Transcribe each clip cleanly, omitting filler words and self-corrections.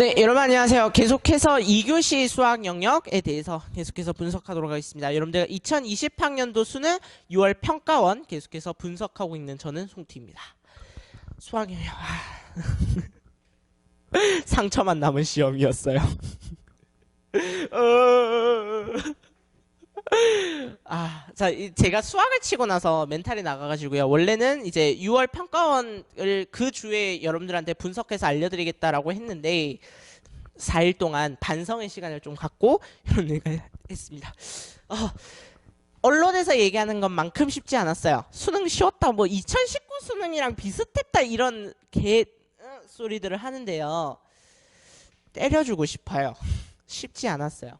네, 여러분 안녕하세요. 계속해서 2교시 수학 영역에 대해서 계속해서 분석하도록 하겠습니다. 여러분들 2020학년도 수능 6월 평가원 계속해서 분석하고 있는 저는 송티입니다. 수학 영역 상처만 남은 시험이었어요. 자, 제가 수학을 치고 나서 멘탈이 나가가지고요. 원래는 이제 6월 평가원을 그 주에 여러분들한테 분석해서 알려드리겠다라고 했는데 4일 동안 반성의 시간을 좀 갖고 여러분들과 했습니다. 언론에서 얘기하는 것만큼 쉽지 않았어요. 수능 쉬웠다, 뭐 2019 수능이랑 비슷했다 이런 개 소리들을 하는데요. 때려주고 싶어요. 쉽지 않았어요.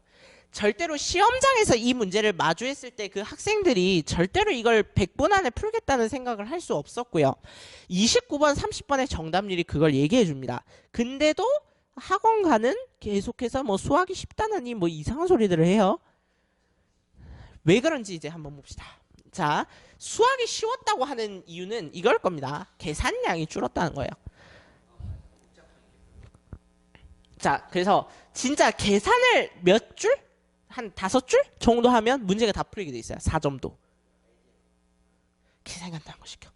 절대로 시험장에서 이 문제를 마주했을 때 그 학생들이 절대로 이걸 100분 안에 풀겠다는 생각을 할 수 없었고요. 29번, 30번의 정답률이 그걸 얘기해 줍니다. 근데도 학원가는 계속해서 뭐 수학이 쉽다느니 뭐 이상한 소리들을 해요. 왜 그런지 이제 한번 봅시다. 자, 수학이 쉬웠다고 하는 이유는 이걸 겁니다. 계산량이 줄었다는 거예요. 자, 그래서 진짜 계산을 몇 줄? 한 5줄 정도 하면 문제가 다 풀리게 돼 있어요. 4점도. 계산이 간다는 거 시켜.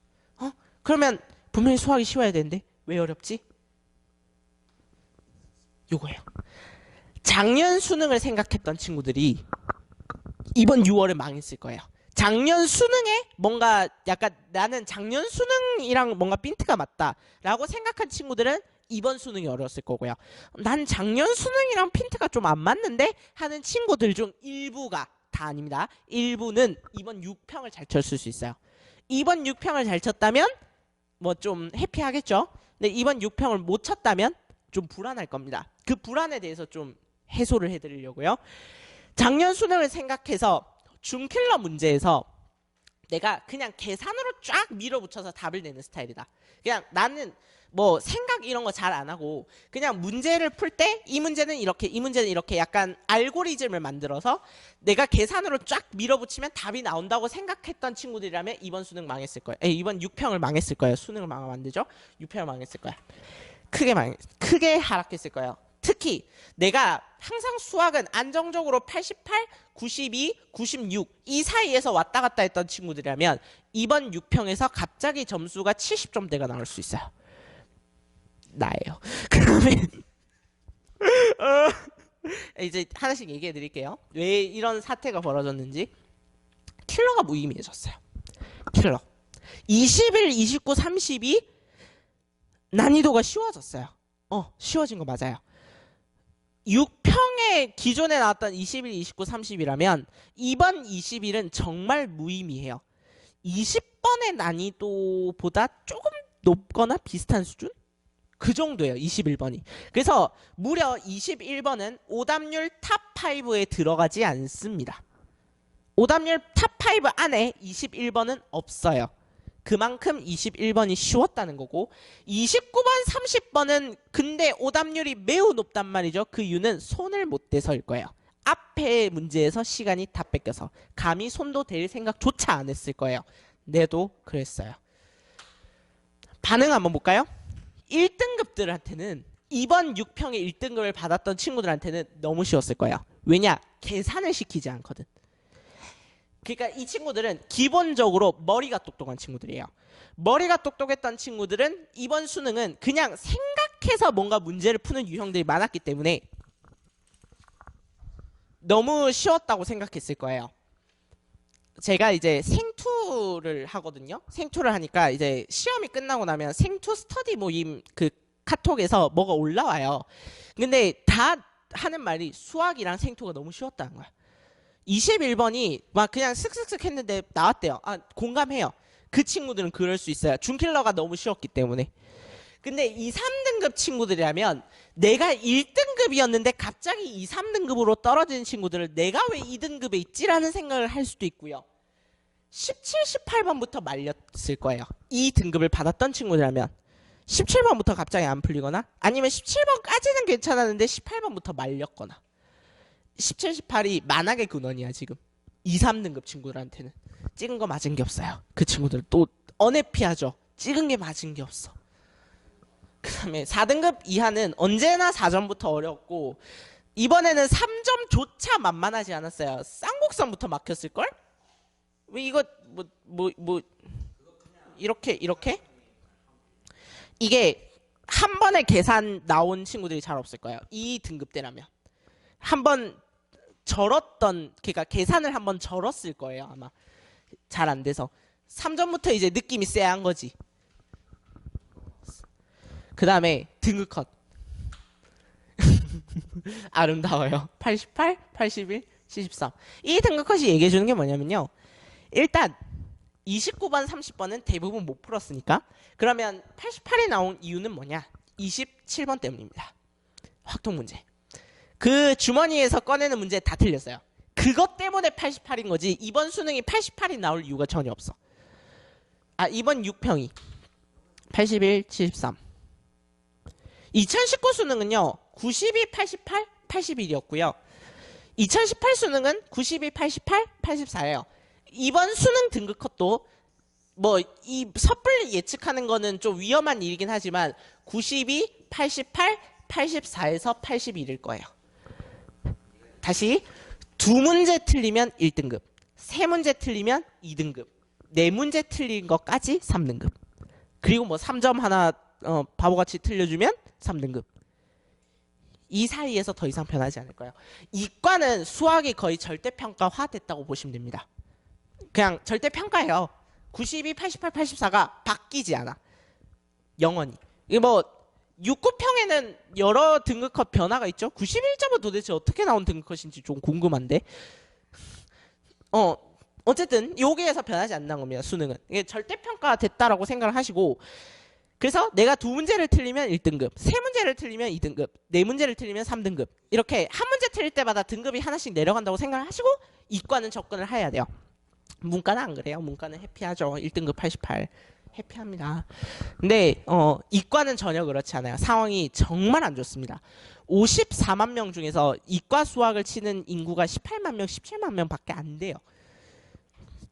그러면 분명히 수학이 쉬워야 되는데 왜 어렵지? 요거예요. 작년 수능을 생각했던 친구들이 이번 6월에 망했을 거예요. 작년 수능에 뭔가 약간 나는 작년 수능이랑 뭔가 핀트가 맞다라고 생각한 친구들은 이번 수능이 어려웠을 거고요. 난 작년 수능이랑 핀트가 좀 안 맞는데 하는 친구들 중 일부가, 다 아닙니다. 일부는 이번 6평을 잘 쳤을 수 있어요. 이번 6평을 잘 쳤다면 뭐 좀 해피하겠죠. 근데 이번 6평을 못 쳤다면 좀 불안할 겁니다. 그 불안에 대해서 좀 해소를 해드리려고요. 작년 수능을 생각해서 준킬러 문제에서 내가 그냥 계산으로 쫙 밀어붙여서 답을 내는 스타일이다. 그냥 나는 뭐 생각 이런 거 잘 안 하고 그냥 문제를 풀 때 이 문제는 이렇게 이 문제는 이렇게 약간 알고리즘을 만들어서 내가 계산으로 쫙 밀어붙이면 답이 나온다고 생각했던 친구들이라면 이번 수능 망했을 거예요. 이번 6평을 망했을 거예요. 수능을 망하면 안 되죠. 6평을 망했을 거야. 크게 하락했을 거예요. 특히 내가 항상 수학은 안정적으로 88, 92, 96 이 사이에서 왔다 갔다 했던 친구들이라면 이번 6평에서 갑자기 점수가 70점대가 나올 수 있어요. 나예요. 그러면 이제 하나씩 얘기해 드릴게요. 왜 이런 사태가 벌어졌는지. 킬러가 무의미해졌어요. 킬러. 21, 29, 30이 난이도가 쉬워졌어요. 쉬워진 거 맞아요. 6평에 기존에 나왔던 21, 29, 30이라면 이번 21은 정말 무의미해요. 20번의 난이도보다 조금 높거나 비슷한 수준? 그 정도예요. 21번이. 그래서 무려 21번은 오답률 탑5에 들어가지 않습니다. 오답률 탑5 안에 21번은 없어요. 그만큼 21번이 쉬웠다는 거고 29번, 30번은 근데 오답률이 매우 높단 말이죠. 그 이유는 손을 못 대서일 거예요. 앞에 문제에서 시간이 다 뺏겨서 감히 손도 댈 생각조차 안 했을 거예요. 내도 그랬어요. 반응 한번 볼까요? 1등급들한테는 이번 6평에 1등급을 받았던 친구들한테는 너무 쉬웠을 거예요. 왜냐? 계산을 시키지 않거든. 그러니까 이 친구들은 기본적으로 머리가 똑똑한 친구들이에요. 머리가 똑똑했던 친구들은 이번 수능은 그냥 생각해서 뭔가 문제를 푸는 유형들이 많았기 때문에 너무 쉬웠다고 생각했을 거예요. 제가 이제 생투를 하거든요. 생투를 하니까 이제 시험이 끝나고 나면 생투 스터디 모임 그 카톡에서 뭐가 올라와요. 근데 다 하는 말이 수학이랑 생투가 너무 쉬웠다는 거야. 21번이 막 그냥 슥슥슥 했는데 나왔대요. 공감해요. 그 친구들은 그럴 수 있어요. 준킬러가 너무 쉬웠기 때문에. 근데 2, 3등급 친구들이라면 내가 1등급이었는데 갑자기 2, 3등급으로 떨어지는 친구들을 내가 왜 2등급에 있지라는 생각을 할 수도 있고요. 17, 18번부터 말렸을 거예요. 2등급을 받았던 친구들이라면 17번부터 갑자기 안 풀리거나 아니면 17번까지는 괜찮았는데 18번부터 말렸거나 17, 18이 만악의 근원이야 지금. 2, 3등급 친구들한테는 찍은 거 맞은 게 없어요. 그 친구들 또 언해피하죠. 찍은 게 맞은 게 없어. 그다음에 4등급 이하는 언제나 4점부터 어려웠고 이번에는 3점조차 만만하지 않았어요. 쌍곡선부터 막혔을걸? 왜 이거 뭐 이렇게 이게 한 번에 계산 나온 친구들이 잘 없을 거예요. 이 등급대라면 한 번 절었던, 그러니까 계산을 한 번 절었을 거예요 아마. 잘 안 돼서 3점부터 이제 느낌이 쎄한 거지. 그 다음에 등급 컷 아름다워요. 88, 81, 73. 이 등급 컷이 얘기해 주는 게 뭐냐면요, 일단 29번, 30번은 대부분 못 풀었으니까, 그러면 88이 나온 이유는 뭐냐? 27번 때문입니다. 확통 문제. 그 주머니에서 꺼내는 문제 다 틀렸어요. 그것 때문에 88인 거지 이번 수능이 88이 나올 이유가 전혀 없어. 아, 이번 6평이 81, 73. 2019 수능은요 92, 88, 81이었고요 2018 수능은 92, 88, 84예요 이번 수능 등급 컷도 뭐 이 섣불리 예측하는 거는 좀 위험한 일이긴 하지만 92, 88, 84에서 81일 거예요. 다시 두 문제 틀리면 1등급, 세 문제 틀리면 2등급, 네 문제 틀린 것까지 3등급. 그리고 뭐 3점 하나 바보같이 틀려주면 3등급. 이 사이에서 더 이상 변하지 않을 거예요. 이과는 수학이 거의 절대평가화 됐다고 보시면 됩니다. 그냥 절대평가예요. 92, 88, 84가 바뀌지 않아. 영원히. 이게 뭐 6, 9평에는 여러 등급컷 변화가 있죠. 91점은 도대체 어떻게 나온 등급컷인지 좀 궁금한데. 어쨌든 여기에서 변하지 않는 겁니다. 수능은. 이게 절대평가가 됐다라고 생각을 하시고, 그래서 내가 두 문제를 틀리면 1등급, 세 문제를 틀리면 2등급, 네 문제를 틀리면 3등급. 이렇게 한 문제 틀릴 때마다 등급이 하나씩 내려간다고 생각을 하시고 이과는 접근을 해야 돼요. 문과는 안 그래요. 문과는 해피하죠. 1등급 88. 해피합니다. 근데 이과는 전혀 그렇지 않아요. 상황이 정말 안 좋습니다. 54만 명 중에서 이과 수학을 치는 인구가 18만 명, 17만 명밖에 안 돼요.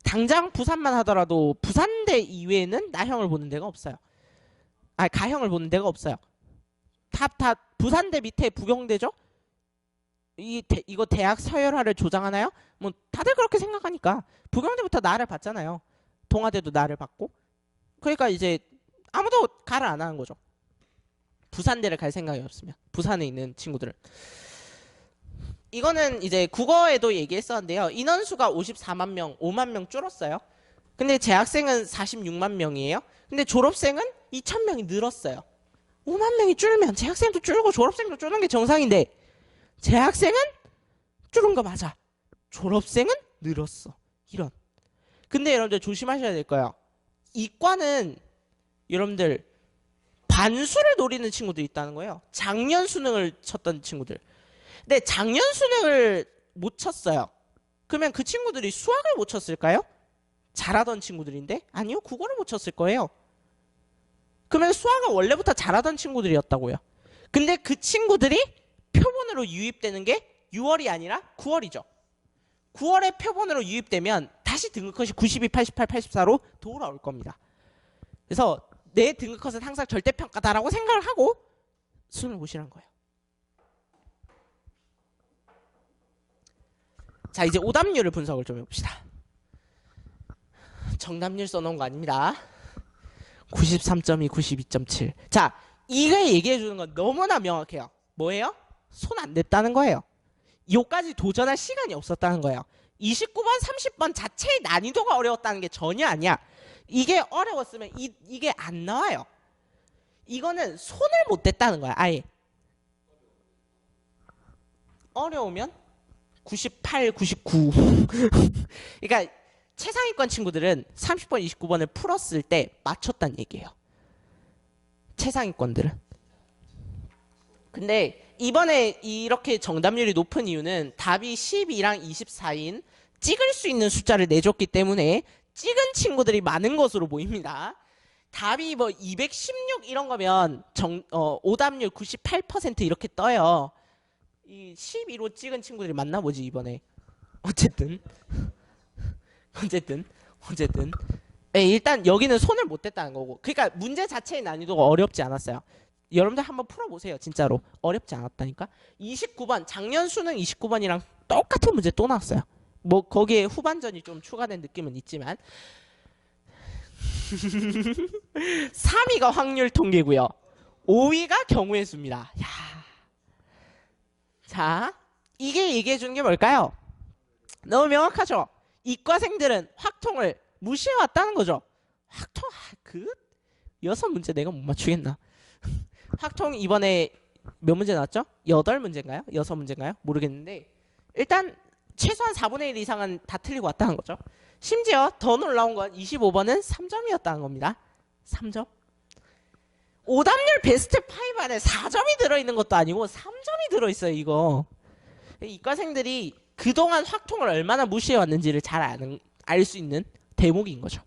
당장 부산만 하더라도 부산대 이외에는 나형을 보는 데가 없어요. 아, 가형을 보는 데가 없어요. 다 부산대 밑에 부경대죠? 이거 대학 서열화를 조장하나요? 뭐 다들 그렇게 생각하니까 부경대부터 나를 봤잖아요. 동아대도 나를 봤고. 그러니까 이제 아무도 가를 안 하는 거죠. 부산대를 갈 생각이 없으면. 부산에 있는 친구들은. 이거는 이제 국어에도 얘기했었는데요. 인원수가 54만 명, 5만 명 줄었어요. 근데 재학생은 46만 명이에요. 근데 졸업생은 2,000명이 늘었어요. 5만 명이 줄면 재학생도 줄고 졸업생도 줄는 게 정상인데 재학생은 줄은 거 맞아. 졸업생은 늘었어. 이런. 근데 여러분들 조심하셔야 될 거예요. 이과는 여러분들 반수를 노리는 친구들이 있다는 거예요. 작년 수능을 쳤던 친구들. 근데 작년 수능을 못 쳤어요. 그러면 그 친구들이 수학을 못 쳤을까요? 잘하던 친구들인데? 아니요. 국어를 못 쳤을 거예요. 그러면 수학을 원래부터 잘하던 친구들이었다고요. 근데 그 친구들이 표본으로 유입되는 게 6월이 아니라 9월이죠. 9월에 표본으로 유입되면 다시 등급컷이 92, 88, 84로 돌아올 겁니다. 그래서 내 등급컷은 항상 절대평가다라고 생각을 하고 수능을 보시라는 거예요. 자, 이제 오답률을 분석을 좀 해봅시다. 정답률 써놓은 거 아닙니다. 93.2, 92.7. 자, 이걸 얘기해주는 건 너무나 명확해요. 뭐예요? 손 안 댔다는 거예요. 요까지 도전할 시간이 없었다는 거예요. 29번, 30번 자체의 난이도가 어려웠다는 게 전혀 아니야. 이게 어려웠으면 이게 안 나와요. 이거는 손을 못 댔다는 거야. 아예. 어려우면 98, 99. 그러니까 최상위권 친구들은 30번, 29번을 풀었을 때 맞췄다는 얘기예요. 최상위권들은. 근데 이번에 이렇게 정답률이 높은 이유는 답이 12랑 24인 찍을 수 있는 숫자를 내줬기 때문에 찍은 친구들이 많은 것으로 보입니다. 답이 뭐 216 이런 거면 오답률 98% 이렇게 떠요. 이 12로 찍은 친구들이 많나 보지 이번에. 어쨌든 네, 일단 여기는 손을 못 댔다는 거고, 그러니까 문제 자체의 난이도가 어렵지 않았어요. 여러분들 한번 풀어보세요. 진짜로 어렵지 않았다니까. 29번 작년 수능 29번이랑 똑같은 문제 또 나왔어요. 뭐 거기에 후반전이 좀 추가된 느낌은 있지만 3위가 확률 통계고요. 5위가 경우의 수입니다. 야. 자, 이게 얘기해 주는 게 뭘까요? 너무 명확하죠? 이과생들은 확통을 무시해왔다는 거죠. 확통 그 6문제 내가 못 맞추겠나. 확통 이번에 몇 문제 나왔죠? 8문제인가요? 6문제인가요? 모르겠는데 일단 최소한 4분의 1 이상은 다 틀리고 왔다는 거죠. 심지어 더 놀라운 건 25번은 3점이었다는 겁니다. 3점. 오답률 베스트 5 안에 4점이 들어있는 것도 아니고 3점이 들어있어요. 이거. 이과생들이 그동안 확통을 얼마나 무시해왔는지를 잘 알 수 있는 대목인 거죠.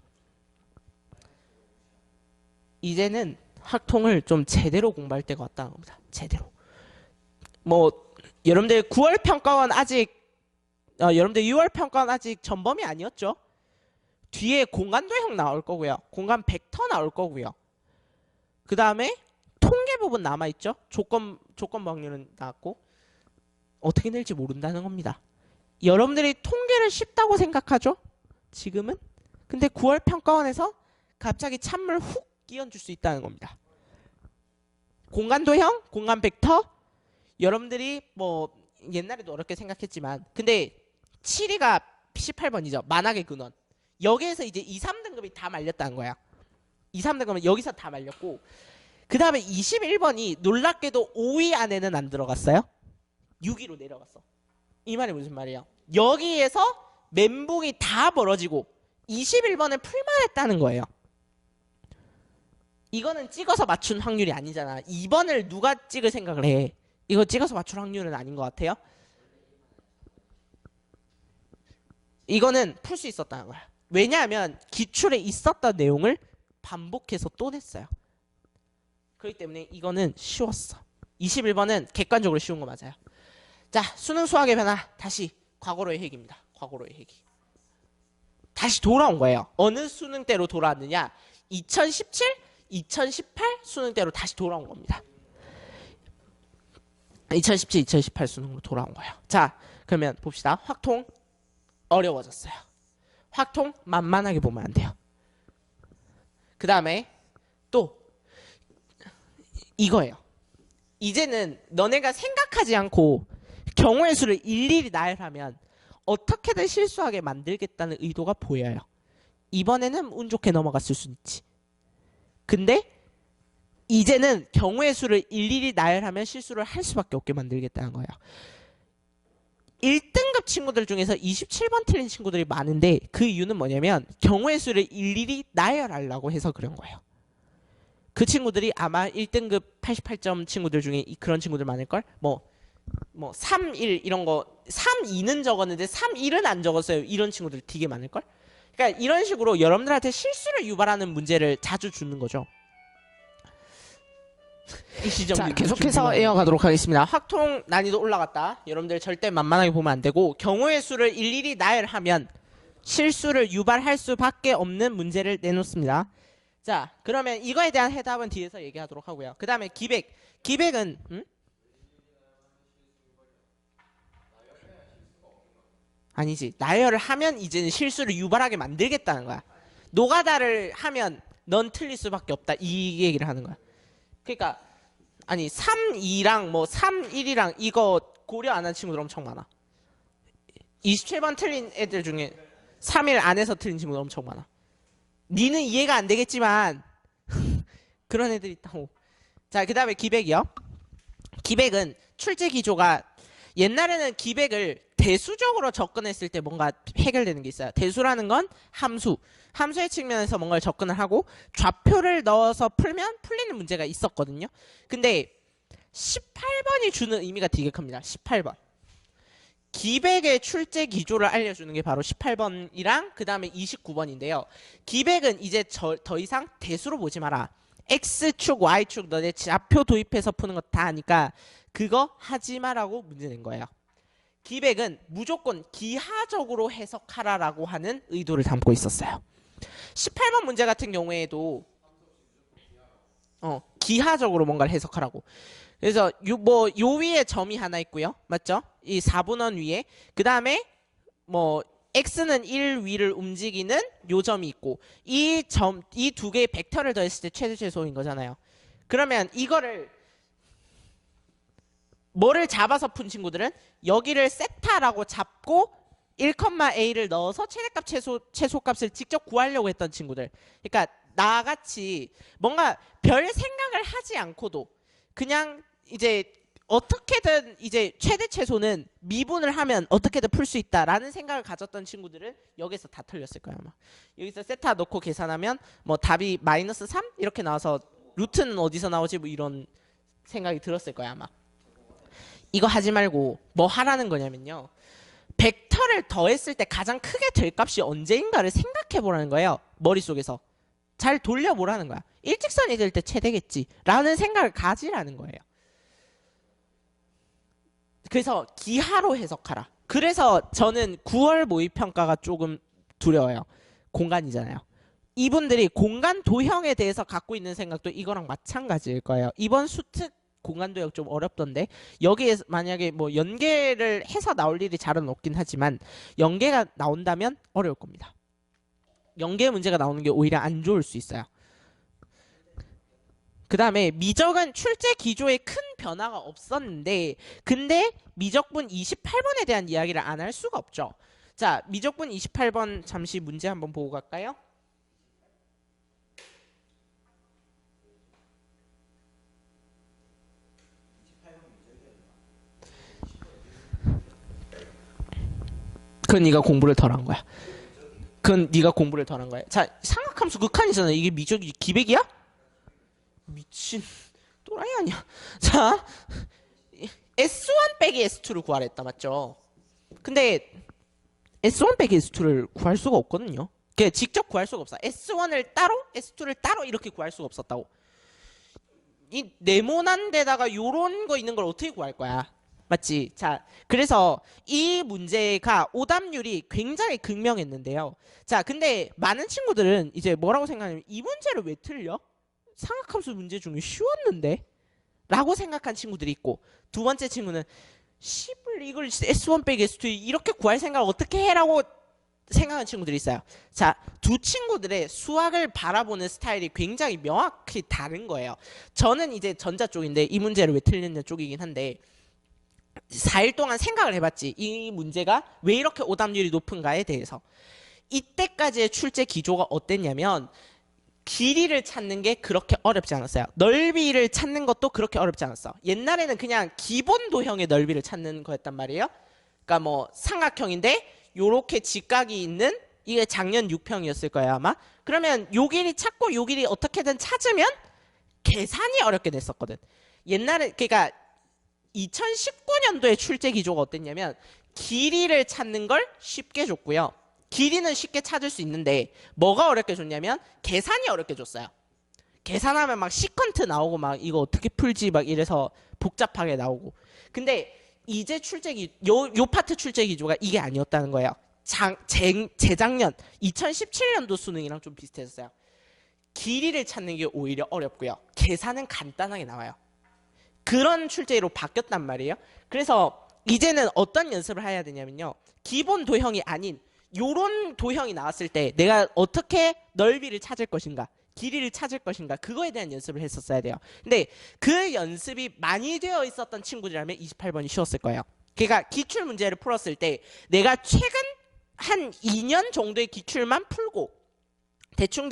이제는 확통을 좀 제대로 공부할 때가 왔다는 겁니다. 제대로. 뭐 여러분들 9월 평가원 아직 여러분들 6월 평가원 아직 전범이 아니었죠? 뒤에 공간도형 나올 거고요. 공간 벡터 나올 거고요. 그 다음에 통계 부분 남아있죠? 조건 확률은 나왔고 어떻게 될지 모른다는 겁니다. 여러분들이 통계를 쉽다고 생각하죠? 지금은? 근데 9월 평가원에서 갑자기 찬물 훅 끼얹을 수 있다는 겁니다. 공간도형, 공간 벡터 여러분들이 뭐 옛날에도 어렵게 생각했지만 근데 7위가 18번이죠. 만학의 근원. 여기에서 이제 2, 3등급이 다 말렸다는 거야. 2, 3등급은 여기서 다 말렸고 그 다음에 21번이 놀랍게도 5위 안에는 안 들어갔어요. 6위로 내려갔어. 이 말이 무슨 말이에요? 여기에서 멘붕이 다 벌어지고 21번을 풀만 했다는 거예요. 이거는 찍어서 맞춘 확률이 아니잖아. 2번을 누가 찍을 생각을 해. 이거 찍어서 맞출 확률은 아닌 것 같아요. 이거는 풀 수 있었다는 거야. 왜냐하면 기출에 있었던 내용을 반복해서 또 냈어요. 그렇기 때문에 이거는 쉬웠어. 21번은 객관적으로 쉬운 거 맞아요. 자, 수능 수학의 변화 다시 과거로의 회귀입니다. 과거로의 회귀. 다시 돌아온 거예요. 어느 수능 때로 돌아왔느냐? 2017, 2018 수능 때로 다시 돌아온 겁니다. 2017, 2018 수능으로 돌아온 거예요. 자, 그러면 봅시다. 확통 어려워졌어요. 확통 만만하게 보면 안 돼요. 그 다음에 또 이거예요. 이제는 너네가 생각하지 않고 경우의 수를 일일이 나열하면 어떻게든 실수하게 만들겠다는 의도가 보여요. 이번에는 운 좋게 넘어갔을 수 있지. 근데 이제는 경우의 수를 일일이 나열하면 실수를 할 수밖에 없게 만들겠다는 거예요. 1등급 친구들 중에서 27번 틀린 친구들이 많은데 그 이유는 뭐냐면 경우의 수를 일일이 나열하려고 해서 그런 거예요. 그 친구들이 아마 1등급 88점 친구들 중에 그런 친구들 많을걸? 뭐 3, 1 이런 거 3, 2는 적었는데 3, 1은 안 적었어요. 이런 친구들 되게 많을걸? 그러니까 이런 식으로 여러분들한테 실수를 유발하는 문제를 자주 주는 거죠. 자, 계속해서 이어가도록 하겠습니다. 확통 난이도 올라갔다. 여러분들 절대 만만하게 보면 안 되고 경우의 수를 일일이 나열하면 실수를 유발할 수밖에 없는 문제를 내놓습니다. 자, 그러면 이거에 대한 해답은 뒤에서 얘기하도록 하고요. 그 다음에 기백. 기백은 아니지. 나열을 하면 이제는 실수를 유발하게 만들겠다는 거야. 노가다를 하면 넌 틀릴 수밖에 없다. 이 얘기를 하는 거야. 그러니까 아니 3, 2랑 뭐 3, 1이랑 이거 고려 안 한 친구들 엄청 많아. 27번 틀린 애들 중에 3일 안에서 틀린 친구들 엄청 많아. 니는 이해가 안 되겠지만 그런 애들이 있다고. 자, 그 다음에 기백이요. 기백은 출제 기조가 옛날에는 기백을 대수적으로 접근했을 때 뭔가 해결되는 게 있어요. 대수라는 건 함수의 측면에서 뭔가를 접근을 하고 좌표를 넣어서 풀면 풀리는 문제가 있었거든요. 근데 18번이 주는 의미가 되게 큽니다. 18번. 기백의 출제 기조를 알려주는 게 바로 18번이랑 그 다음에 29번인데요. 기백은 이제 더 이상 대수로 보지 마라. X축, Y축 너네 좌표 도입해서 푸는 거 다 하니까 그거 하지 마라고 문제 낸 거예요. 기백은 무조건 기하적으로 해석하라라고 하는 의도를 담고 있었어요. 18번 문제 같은 경우에도 기하적으로 뭔가를 해석하라고. 그래서 요 위에 점이 하나 있고요. 맞죠? 이 4분원 위에. 그 다음에 뭐 x는 1 위를 움직이는 요 점이 있고 이 두 개의 벡터를 더했을 때 최대 최소인 거잖아요. 그러면 이거를 뭐를 잡아서 푼 친구들은 여기를 세타라고 잡고 1,a를 넣어서 최대값 최소값을 직접 구하려고 했던 친구들. 그러니까 나같이 뭔가 별 생각을 하지 않고도 그냥 이제 어떻게든 이제 최대 최소는 미분을 하면 어떻게든 풀 수 있다라는 생각을 가졌던 친구들은 여기서 다 틀렸을 거야 아마. 여기서 세타 넣고 계산하면 뭐 답이 -3 이렇게 나와서 루트는 어디서 나오지 뭐 이런 생각이 들었을 거야 아마. 이거 하지 말고 뭐 하라는 거냐면요. 벡터를 더했을 때 가장 크게 될 값이 언제인가를 생각해 보라는 거예요. 머릿속에서. 잘 돌려보라는 거야. 일직선이 될 때 최대겠지 라는 생각을 가지라는 거예요. 그래서 기하로 해석하라. 그래서 저는 9월 모의평가가 조금 두려워요. 공간이잖아요. 이분들이 공간 도형에 대해서 갖고 있는 생각도 이거랑 마찬가지일 거예요. 이번 수특 공간 도형 좀 어렵던데 여기에 만약에 뭐 연계를 해서 나올 일이 잘은 없긴 하지만 연계가 나온다면 어려울 겁니다. 연계 문제가 나오는 게 오히려 안 좋을 수 있어요. 그 다음에 미적은 출제 기조에 큰 변화가 없었는데 근데 미적분 28번에 대한 이야기를 안 할 수가 없죠. 자, 미적분 28번 잠시 문제 한번 보고 갈까요? 그건 네가 공부를 덜 한 거야. 그건 네가 공부를 덜 한 거야. 자, 삼각함수 극한이잖아. 이게 미적이 기백이야? 미친 또라이 아니야. 자, S1 빼기 S2를 구하랬다 맞죠? 근데 S1 빼기 S2를 구할 수가 없거든요. 그게 직접 구할 수가 없어. S1을 따로 S2를 따로 이렇게 구할 수가 없었다고. 이 네모난 데다가 요런 거 있는 걸 어떻게 구할 거야? 맞지? 자, 그래서 이 문제가 오답률이 굉장히 극명했는데요. 자, 근데 많은 친구들은 이제 뭐라고 생각하냐면 이 문제를 왜 틀려? 삼각함수 문제 중에 쉬웠는데? 라고 생각한 친구들이 있고 두 번째 친구는 씨발 이걸 S1 빼기 S2 이렇게 구할 생각을 어떻게 해? 라고 생각하는 친구들이 있어요. 자, 두 친구들의 수학을 바라보는 스타일이 굉장히 명확히 다른 거예요. 저는 이제 전자 쪽인데 이 문제를 왜 틀렸냐 쪽이긴 한데 4일 동안 생각을 해봤지. 이 문제가 왜 이렇게 오답률이 높은가에 대해서. 이때까지의 출제 기조가 어땠냐면 길이를 찾는 게 그렇게 어렵지 않았어요. 넓이를 찾는 것도 그렇게 어렵지 않았어. 옛날에는 그냥 기본 도형의 넓이를 찾는 거였단 말이에요. 그러니까 뭐 삼각형인데 요렇게 직각이 있는 이게 작년 6평이었을 거예요 아마. 그러면 요 길이 찾고 요 길이 어떻게든 찾으면 계산이 어렵게 됐었거든. 옛날에 그러니까 2019년도에 출제 기조가 어땠냐면 길이를 찾는 걸 쉽게 줬고요. 길이는 쉽게 찾을 수 있는데 뭐가 어렵게 줬냐면 계산이 어렵게 줬어요. 계산하면 막 시컨트 나오고 막 이거 어떻게 풀지 막 이래서 복잡하게 나오고. 근데 이제 요 파트 출제 기조가 이게 아니었다는 거예요. 재작년 2017년도 수능이랑 좀 비슷했어요. 길이를 찾는 게 오히려 어렵고요. 계산은 간단하게 나와요. 그런 출제로 바뀌었단 말이에요. 그래서 이제는 어떤 연습을 해야 되냐면요. 기본 도형이 아닌 요런 도형이 나왔을 때 내가 어떻게 넓이를 찾을 것인가 길이를 찾을 것인가 그거에 대한 연습을 했었어야 돼요. 근데 그 연습이 많이 되어 있었던 친구들이라면 28번이 쉬웠을 거예요. 그러니까 기출 문제를 풀었을 때 내가 최근 한 2년 정도의 기출만 풀고 대충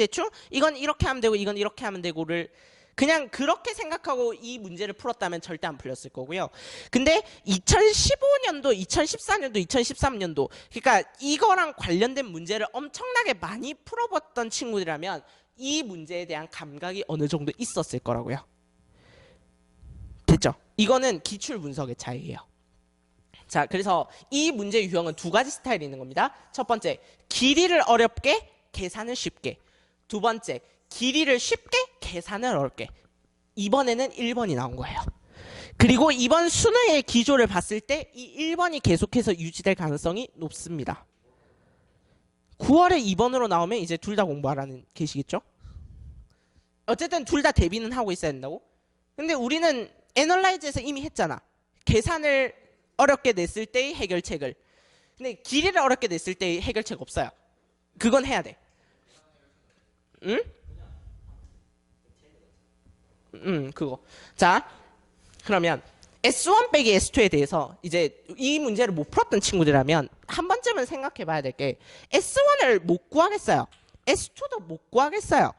이건 이렇게 하면 되고 이건 이렇게 하면 되고를 그냥 그렇게 생각하고 이 문제를 풀었다면 절대 안 풀렸을 거고요. 근데 2015년도, 2014년도, 2013년도 그러니까 이거랑 관련된 문제를 엄청나게 많이 풀어봤던 친구들이라면 이 문제에 대한 감각이 어느 정도 있었을 거라고요. 됐죠? 이거는 기출 분석의 차이예요. 자, 그래서 이 문제 유형은 두 가지 스타일이 있는 겁니다. 첫 번째, 길이를 어렵게, 계산을 쉽게. 두 번째, 길이를 쉽게, 계산을 어렵게. 이번에는 1번이 나온 거예요. 그리고 이번 수능의 기조를 봤을 때 이 1번이 계속해서 유지될 가능성이 높습니다. 9월에 2번으로 나오면 이제 둘 다 공부하라는 계시겠죠? 어쨌든 둘 다 대비는 하고 있어야 된다고. 근데 우리는 애널라이즈에서 이미 했잖아. 계산을 어렵게 냈을 때의 해결책을. 근데 길이를 어렵게 냈을 때의 해결책 없어요. 그건 해야 돼. 응? 그거. 자, 그러면 S1 빼기 S2에 대해서 이제 이 문제를 못 풀었던 친구들이라면 한 번쯤은 생각해 봐야 될 게 S1을 못 구하겠어요. S2도 못 구하겠어요.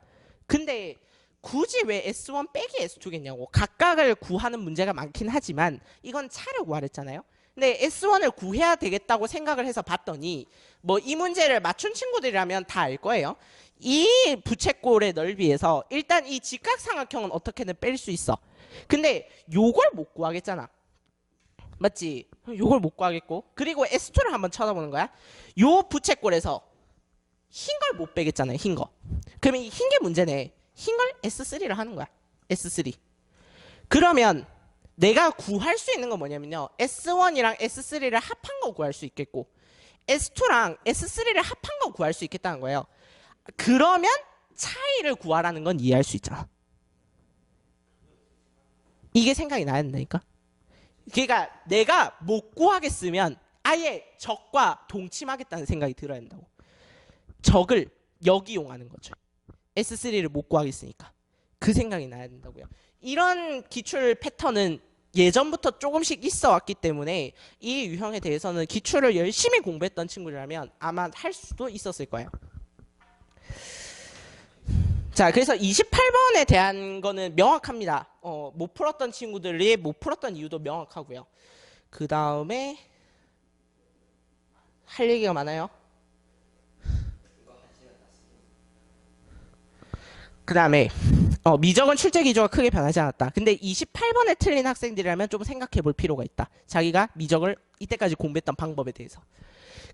근데 굳이 왜 S1 빼기 S2겠냐고. 각각을 구하는 문제가 많긴 하지만 이건 차를 구하랬잖아요. 근데 S1을 구해야 되겠다고 생각을 해서 봤더니 뭐 이 문제를 맞춘 친구들이라면 다 알 거예요. 이 부채꼴의 넓이에서 일단 이 직각삼각형은 어떻게든 뺄 수 있어. 근데 요걸 못 구하겠잖아. 맞지? 요걸 못 구하겠고. 그리고 S2를 한번 쳐다보는 거야. 요 부채꼴에서 흰 걸 못 빼겠잖아요. 흰 거. 그러면 이 흰 게 문제네. 흰 걸 S3를 하는 거야. S3. 그러면 내가 구할 수 있는 건 뭐냐면요. S1이랑 S3를 합한 거 구할 수 있겠고 S2랑 S3를 합한 거 구할 수 있겠다는 거예요. 그러면 차이를 구하라는 건 이해할 수 있잖아. 이게 생각이 나야 된다니까. 그러니까 내가 못 구하겠으면 아예 적과 동침하겠다는 생각이 들어야 된다고. 적을 여기 이용하는 거죠. S3를 못 구하겠으니까. 그 생각이 나야 된다고요. 이런 기출 패턴은 예전부터 조금씩 있어 왔기 때문에 이 유형에 대해서는 기출을 열심히 공부했던 친구라면 아마 할 수도 있었을 거예요. 자, 그래서 28번에 대한 거는 명확합니다. 못 풀었던 친구들이 못 풀었던 이유도 명확하고요. 그 다음에 할 얘기가 많아요. 그 다음에 미적은 출제 기조가 크게 변하지 않았다. 근데 28번에 틀린 학생들이라면 좀 생각해 볼 필요가 있다. 자기가 미적을 이때까지 공부했던 방법에 대해서.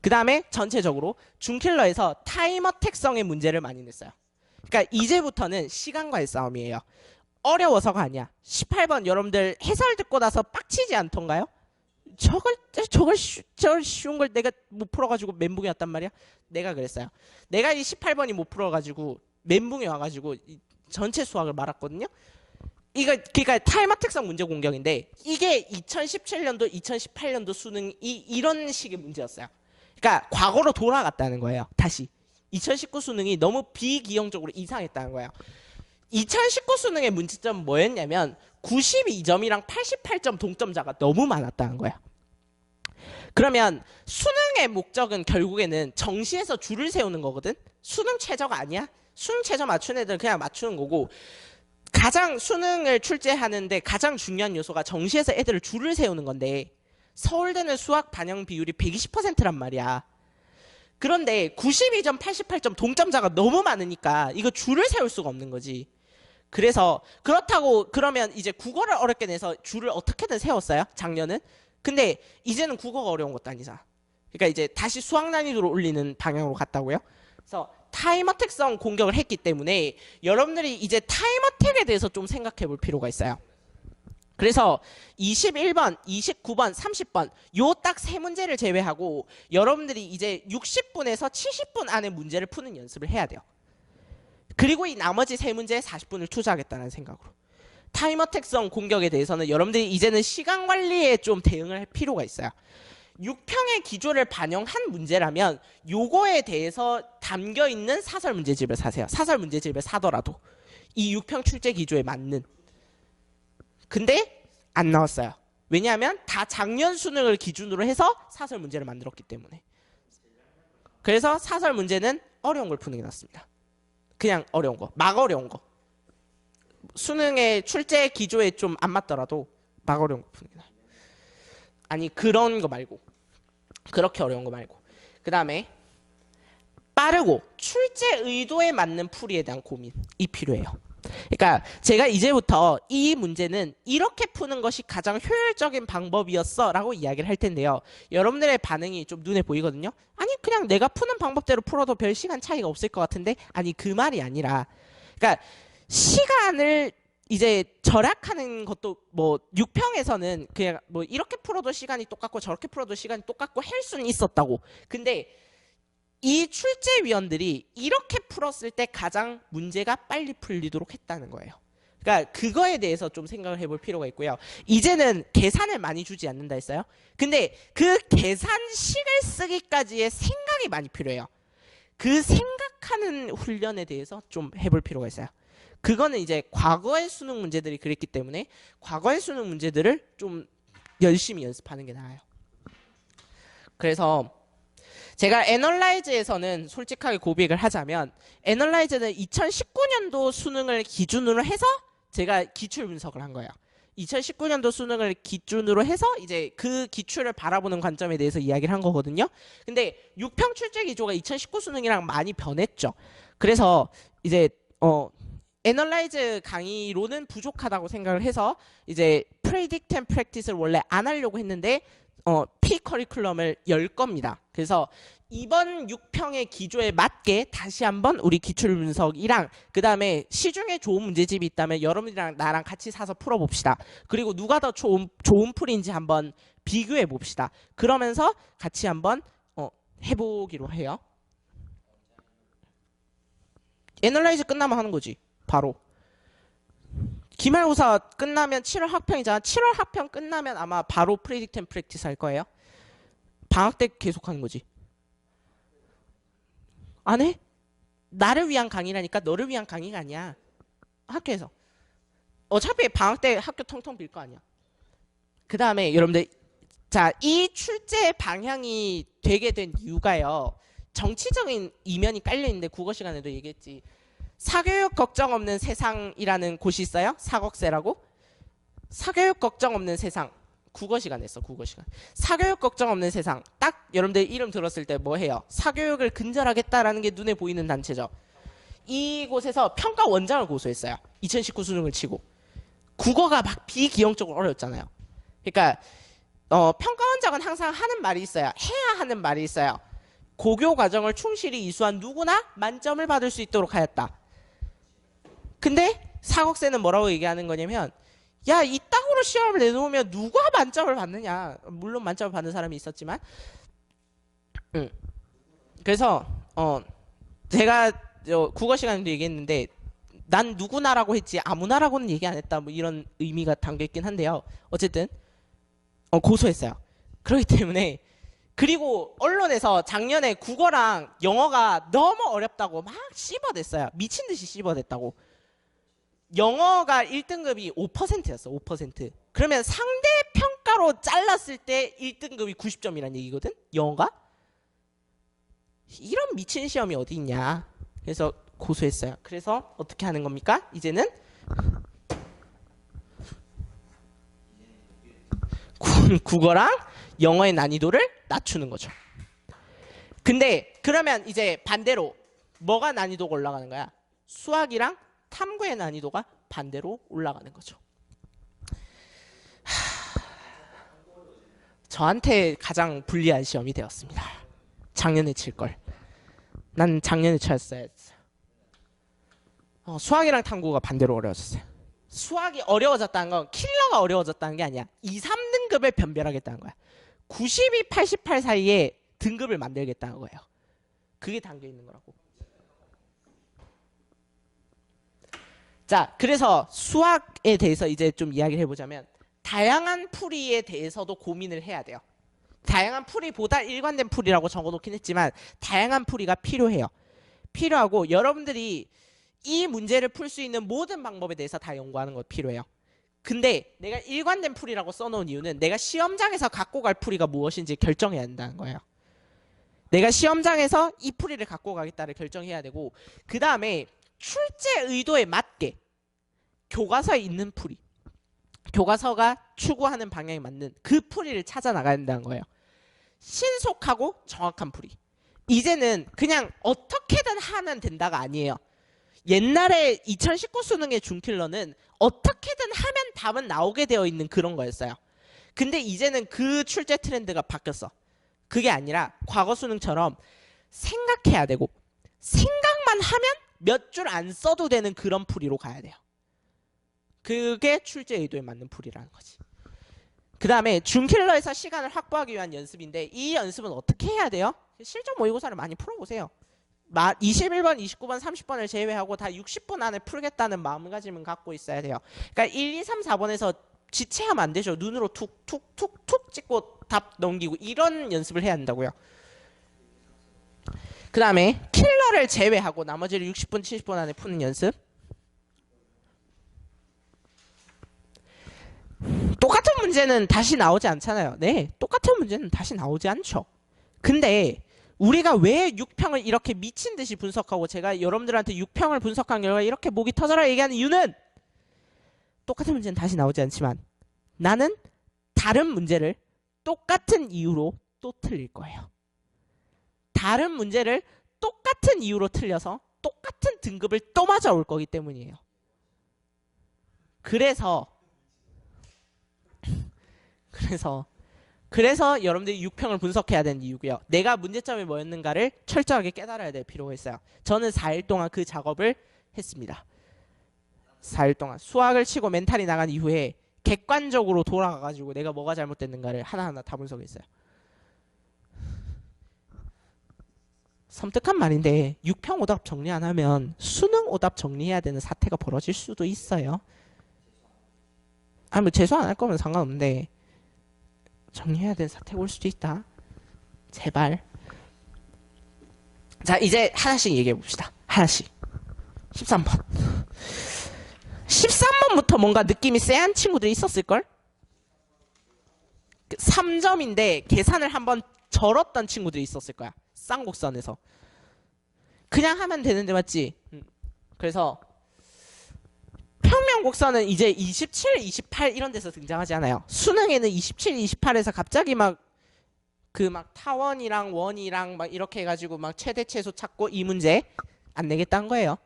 그 다음에 전체적으로 준킬러에서 타이머 택성의 문제를 많이 냈어요. 그러니까 이제부터는 시간과의 싸움이에요. 어려워서가 아니야. 18번 여러분들 해설 듣고 나서 빡치지 않던가요? 저걸 쉬운 걸 내가 못 풀어가지고 멘붕이 왔단 말이야. 내가 그랬어요. 내가 이 18번이 못 풀어가지고 멘붕이 와가지고 전체 수학을 말았거든요. 이거 그러니까 타이머 특성 문제 공격인데 이게 2017년도, 2018년도 수능이 이런 식의 문제였어요. 그러니까 과거로 돌아갔다는 거예요. 다시 2019 수능이 너무 비기형적으로 이상했다는 거예요. 2019 수능의 문제점은 뭐였냐면 92점이랑 88점 동점자가 너무 많았다는 거예요. 그러면 수능의 목적은 결국에는 정시에서 줄을 세우는 거거든. 수능 최저가 아니야. 수능 최저 맞춘 애들은 그냥 맞추는 거고 가장 수능을 출제하는데 가장 중요한 요소가 정시에서 애들을 줄을 세우는 건데 서울대는 수학 반영 비율이 120%란 말이야. 그런데 92점, 88점 동점자가 너무 많으니까 이거 줄을 세울 수가 없는 거지. 그래서 그렇다고 그러면 이제 국어를 어렵게 내서 줄을 어떻게든 세웠어요. 작년은. 근데 이제는 국어가 어려운 것도 아니잖아. 그러니까 이제 다시 수학 난이도를 올리는 방향으로 갔다고요. 그래서 타이머 특성 공격을 했기 때문에 여러분들이 이제 타이머 택에 대해서 좀 생각해 볼 필요가 있어요. 그래서 21번, 29번, 30번 요 딱 세 문제를 제외하고 여러분들이 이제 60분에서 70분 안에 문제를 푸는 연습을 해야 돼요. 그리고 이 나머지 세 문제에 40분을 투자하겠다는 생각으로. 타이머 특성 공격에 대해서는 여러분들이 이제는 시간 관리에 좀 대응을 할 필요가 있어요. 6평의 기조를 반영한 문제라면 요거에 대해서 담겨 있는 사설 문제집을 사세요. 사설 문제집을 사더라도 이 6평 출제 기조에 맞는. 근데 안 나왔어요. 왜냐하면 다 작년 수능을 기준으로 해서 사설 문제를 만들었기 때문에. 그래서 사설 문제는 어려운 걸 푸는 게 낫습니다. 그냥 어려운 거, 막 어려운 거. 수능의 출제 기조에 좀 안 맞더라도 막 어려운 거 푸는 게 나아요. 아니 그런 거 말고 그렇게 어려운 거 말고 그 다음에 빠르고 출제 의도에 맞는 풀이에 대한 고민이 필요해요. 그러니까 제가 이제부터 이 문제는 이렇게 푸는 것이 가장 효율적인 방법이었어 라고 이야기를 할 텐데요. 여러분들의 반응이 좀 눈에 보이거든요. 아니 그냥 내가 푸는 방법대로 풀어도 별 시간 차이가 없을 것 같은데 아니 그 말이 아니라 그러니까 시간을 이제 절약하는 것도 뭐 6평에서는 그냥 뭐 이렇게 풀어도 시간이 똑같고 저렇게 풀어도 시간이 똑같고 할 수는 있었다고. 근데 이 출제위원들이 이렇게 풀었을 때 가장 문제가 빨리 풀리도록 했다는 거예요. 그러니까 그거에 대해서 좀 생각을 해볼 필요가 있고요. 이제는 계산을 많이 주지 않는다 했어요. 근데 그 계산식을 쓰기까지의 생각이 많이 필요해요. 그 생각하는 훈련에 대해서 좀 해볼 필요가 있어요. 그거는 이제 과거의 수능 문제들이 그랬기 때문에 과거의 수능 문제들을 좀 열심히 연습하는 게 나아요. 그래서 제가 애널라이즈에서는 솔직하게 고백을 하자면 애널라이즈는 2019년도 수능을 기준으로 해서 제가 기출 분석을 한 거예요. 2019년도 수능을 기준으로 해서 이제 그 기출을 바라보는 관점에 대해서 이야기를 한 거거든요. 근데 6평 출제 기조가 2019 수능이랑 많이 변했죠. 그래서 이제 애널라이즈 강의로는 부족하다고 생각을 해서 이제 프레딕트 앤 프랙티스를 원래 안 하려고 했는데 P 커리큘럼을 열 겁니다. 그래서 이번 6평의 기조에 맞게 다시 한번 우리 기출 분석이랑 그 다음에 시중에 좋은 문제집이 있다면 여러분이랑 나랑 같이 사서 풀어봅시다. 그리고 누가 더 좋은 풀인지 한번 비교해 봅시다. 그러면서 같이 한번 해보기로 해요. 애널라이즈 끝나면 하는 거지. 바로. 기말고사 끝나면 7월 학평이잖아. 7월 학평 끝나면 아마 바로 프레딕트 앤 프랙티스 할 거예요. 방학 때 계속 하는 거지. 안 해? 나를 위한 강의라니까 너를 위한 강의가 아니야. 학교에서. 어차피 방학 때 학교 텅텅 빌 거 아니야. 그 다음에 여러분들 자, 이 출제 방향이 되게 된 이유가요. 정치적인 이면이 깔려있는데 국어 시간에도 얘기했지. 사교육 걱정 없는 세상이라는 곳이 있어요. 사걱세라고. 사교육 걱정 없는 세상. 국어 시간 했어. 국어 시간. 사교육 걱정 없는 세상. 딱 여러분들 이름 들었을 때 뭐 해요? 사교육을 근절하겠다라는 게 눈에 보이는 단체죠. 이곳에서 평가 원장을 고소했어요. 2019 수능을 치고. 국어가 막 비기형적으로 어려웠잖아요. 그러니까 평가 원장은 항상 하는 말이 있어요. 해야 하는 말이 있어요. 고교 과정을 충실히 이수한 누구나 만점을 받을 수 있도록 하였다. 근데 사걱세는 뭐라고 얘기하는 거냐면 야, 이따구로 시험을 내놓으면 누가 만점을 받느냐. 물론 만점을 받는 사람이 있었지만 그래서 제가 국어 시간에도 얘기했는데 난 누구나라고 했지 아무나라고는 얘기 안 했다. 뭐 이런 의미가 담겨있긴 한데요. 어쨌든 고소했어요. 그렇기 때문에 그리고 언론에서 작년에 국어랑 영어가 너무 어렵다고 막 씹어댔어요. 미친 듯이 씹어댔다고. 영어가 1등급이 5%였어. 5%. 그러면 상대 평가로 잘랐을 때 1등급이 90점이란 얘기거든. 영어가. 이런 미친 시험이 어디 있냐. 그래서 고소했어요. 그래서 어떻게 하는 겁니까? 이제는 국어랑 영어의 난이도를 낮추는 거죠. 근데 그러면 이제 반대로 뭐가 난이도가 올라가는 거야? 수학이랑 탐구의 난이도가 반대로 올라가는 거죠. 저한테 가장 불리한 시험이 되었습니다. 작년에 칠 걸. 난 작년에 쳤어야 했어요. 수학이랑 탐구가 반대로 어려워졌어요. 수학이 어려워졌다는 건 킬러가 어려워졌다는 게 아니야. 2, 3등급을 변별하겠다는 거야. 92, 88 사이에 등급을 만들겠다는 거예요. 그게 담겨 있는 거라고. 자, 그래서 수학에 대해서 이제 좀 이야기를 해보자면 다양한 풀이에 대해서도 고민을 해야 돼요. 다양한 풀이보다 일관된 풀이라고 적어놓긴 했지만 다양한 풀이가 필요해요. 필요하고 여러분들이 이 문제를 풀 수 있는 모든 방법에 대해서 다 연구하는 거 필요해요. 근데 내가 일관된 풀이라고 써놓은 이유는 내가 시험장에서 갖고 갈 풀이가 무엇인지 결정해야 한다는 거예요. 내가 시험장에서 이 풀이를 갖고 가겠다를 결정해야 되고 그 다음에 출제 의도에 맞게 교과서에 있는 풀이, 교과서가 추구하는 방향에 맞는 그 풀이를 찾아 나가야 된다는 거예요. 신속하고 정확한 풀이. 이제는 그냥 어떻게든 하면 된다가 아니에요. 옛날에 2019 수능의 중킬러는 어떻게든 하면 답은 나오게 되어 있는 그런 거였어요. 근데 이제는 그 출제 트렌드가 바뀌었어. 그게 아니라 과거 수능처럼 생각해야 되고 생각만 하면 몇 줄 안 써도 되는 그런 풀이로 가야 돼요. 그게 출제 의도에 맞는 풀이라는 거지. 그 다음에 준킬러에서 시간을 확보하기 위한 연습인데 이 연습은 어떻게 해야 돼요? 실전 모의고사를 많이 풀어보세요. 21번, 29번, 30번을 제외하고 다 60분 안에 풀겠다는 마음가짐은 갖고 있어야 돼요. 그러니까 1, 2, 3, 4번에서 지체하면 안 되죠. 눈으로 툭툭툭툭 찍고 답 넘기고 이런 연습을 해야 한다고요. 그 다음에 킬러를 제외하고 나머지를 60분, 70분 안에 푸는 연습. 똑같은 문제는 다시 나오지 않잖아요. 네, 똑같은 문제는 다시 나오지 않죠. 근데 우리가 왜 6평을 이렇게 미친 듯이 분석하고 제가 여러분들한테 6평을 분석한 결과 이렇게 목이 터져라 얘기하는 이유는 똑같은 문제는 다시 나오지 않지만 나는 다른 문제를 똑같은 이유로 또 틀릴 거예요. 다른 문제를 똑같은 이유로 틀려서 똑같은 등급을 또 맞아올 거기 때문이에요. 그래서 여러분들이 6평을 분석해야 되는 이유고요. 내가 문제점이 뭐였는가를 철저하게 깨달아야 될 필요가 있어요. 저는 4일 동안 그 작업을 했습니다. 4일 동안 수학을 치고 멘탈이 나간 이후에 객관적으로 돌아가가지고 내가 뭐가 잘못됐는가를 하나하나 다 분석했어요. 섬뜩한 말인데 6평 오답 정리 안 하면 수능 오답 정리해야 되는 사태가 벌어질 수도 있어요. 뭐 재수 안 할 거면 상관없는데 정리해야 되는 사태가 올 수도 있다. 제발. 자, 이제 하나씩 얘기해 봅시다. 하나씩. 13번. 13번부터 뭔가 느낌이 쎄한 친구들이 있었을걸? 3점인데 계산을 한번 절었던 친구들이 있었을 거야. 쌍곡선에서. 그냥 하면 되는데 맞지? 그래서 평면곡선은 이제 27, 28 이런 데서 등장하지 않아요. 수능에는 27, 28에서 갑자기 막 타원이랑 원이랑 막 이렇게 해가지고 막 최대 최소 찾고 이 문제 안 내겠다는 거예요.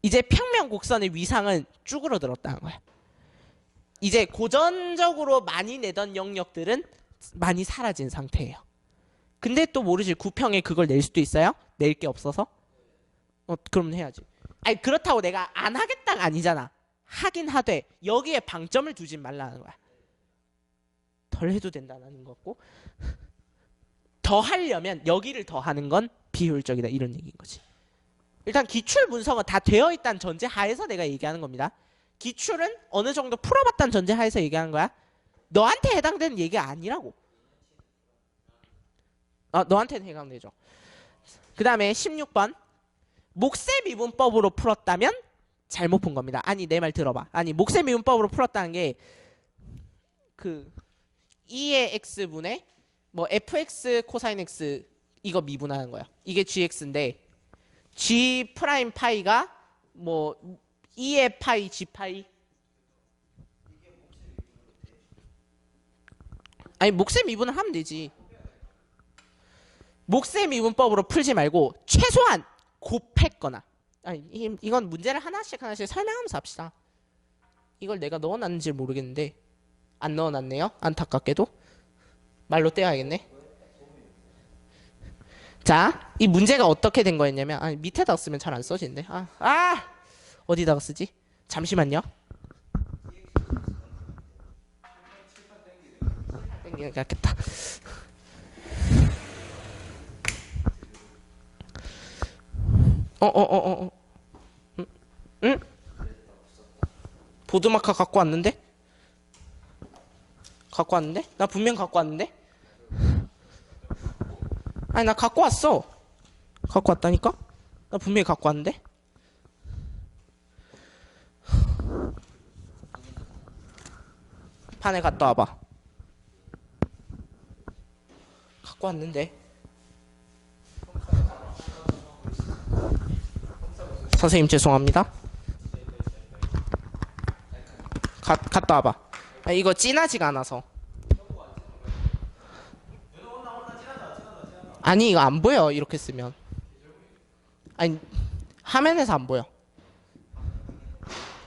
이제 평면곡선의 위상은 쭈그러들었다는 거야. 이제 고전적으로 많이 내던 영역들은 많이 사라진 상태예요. 근데 또 모르지. 9평에 그걸 낼 수도 있어요? 낼 게 없어서? 그럼 해야지. 아니 그렇다고 내가 안 하겠다가 아니잖아. 하긴 하되 여기에 방점을 두지 말라는 거야. 덜 해도 된다는 거고 더 하려면 여기를 더 하는 건 비효율적이다 이런 얘기인 거지. 일단 기출 분석은 다 되어 있다는 전제 하에서 내가 얘기하는 겁니다. 기출은 어느 정도 풀어봤다는 전제 하에서 얘기하는 거야. 너한테 해당되는 얘기가 아니라고. 너한테는 해당되죠. 그 다음에 16번 목세 미분법으로 풀었다면 잘못 푼 겁니다. 아니 내 말 들어봐. 아니 목세 미분법으로 풀었다는 게 그 2의 x분의 뭐 fx 코사인 x 이거 미분하는 거야. 이게 gx인데 g 프라임 파이가 뭐 2의 파이 g 파이 아니 목세 미분을 하면 되지. 목세 미분법으로 풀지 말고 최소한 곱했거나 아니 이건 문제를 하나씩 설명하면서 합시다. 이걸 내가 넣어놨는지 모르겠는데 안 넣어놨네요. 안타깝게도 말로 떼어야겠네. 자, 이 문제가 어떻게 된 거였냐면 아니 밑에다가 쓰면 잘 안 써지는데 어디다가 쓰지? 잠시만요. 땡기는 게 낫겠다. 응? 보드마카 갖고 왔는데? 나 분명 갖고 왔는데? 아니 나 갖고 왔어. 갖고 왔다니까? 나 분명히 갖고 왔는데? 판에 갔다 와봐. 갖고 왔는데. 선생님 죄송합니다. 갔다 와봐. 이거 진하지가 않아서. 아니 이거 안 보여 이렇게 쓰면. 아니 화면에서 안 보여.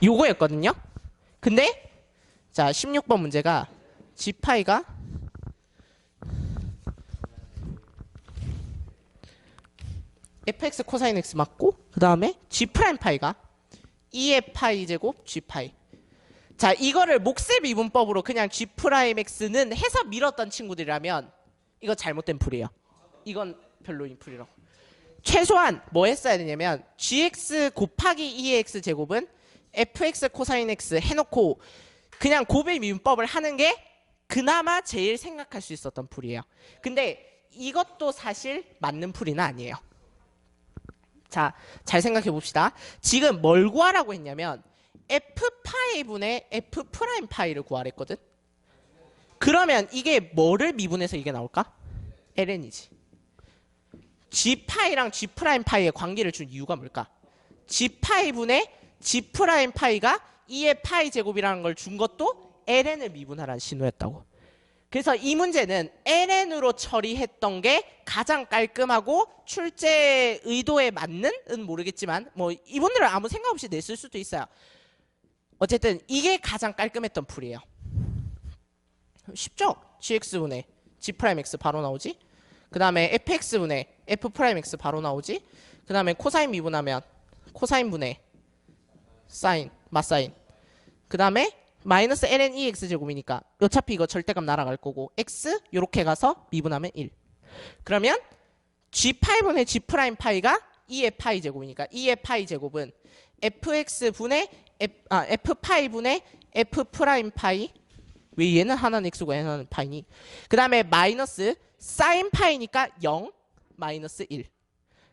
요거였거든요. 근데 자 16번 문제가 g파이가 fx 코사인 x 맞고 그 다음에 g 프라임 파이가 2의 파이 제곱 g 파이. 자, 이거를 몫의 미분법으로 그냥 G'X는 해서 밀었던 친구들이라면 이거 잘못된 풀이에요. 이건 별로인 풀이라고. 최소한 뭐 했어야 되냐면 gx 곱하기 2x 제곱은 fx 코사인 x 해놓고 그냥 곱의 미분법을 하는 게 그나마 제일 생각할 수 있었던 풀이에요. 근데 이것도 사실 맞는 풀이는 아니에요. 자, 잘 생각해 봅시다. 지금 뭘 구하라고 했냐면 f파이분의 f'파이를 구하랬거든. 그러면 이게 뭐를 미분해서 이게 나올까? ln이지. g파이랑 g'파이의 관계를 준 이유가 뭘까? g파이분의 g'파이가 2의 파이 제곱이라는 걸 준 것도 ln을 미분하라는 신호였다고. 그래서 이 문제는 ln으로 처리했던 게 가장 깔끔하고 출제 의도에 맞는은 모르겠지만 뭐 이분들은 아무 생각 없이 냈을 수도 있어요. 어쨌든 이게 가장 깔끔했던 풀이에요. 쉽죠? gx분의 g'x 바로 나오지? 그 다음에 fx분의 f'x 바로 나오지? 그 다음에 코사인 미분하면 코사인분의 사인, 맞사인. 그 다음에 마이너스 ln 2x 제곱이니까 어차피 이거 절대값 날아갈 거고 x 요렇게 가서 미분하면 1. 그러면 g파이분의 g'파이가 2의 파이 제곱이니까 2의 파이 제곱은 fx분의 f파이분의 f'파이. 왜 얘는 하나는 x고 얘는 하나는 파이니? 그 다음에 마이너스 사인 파이니까 0 마이너스 1.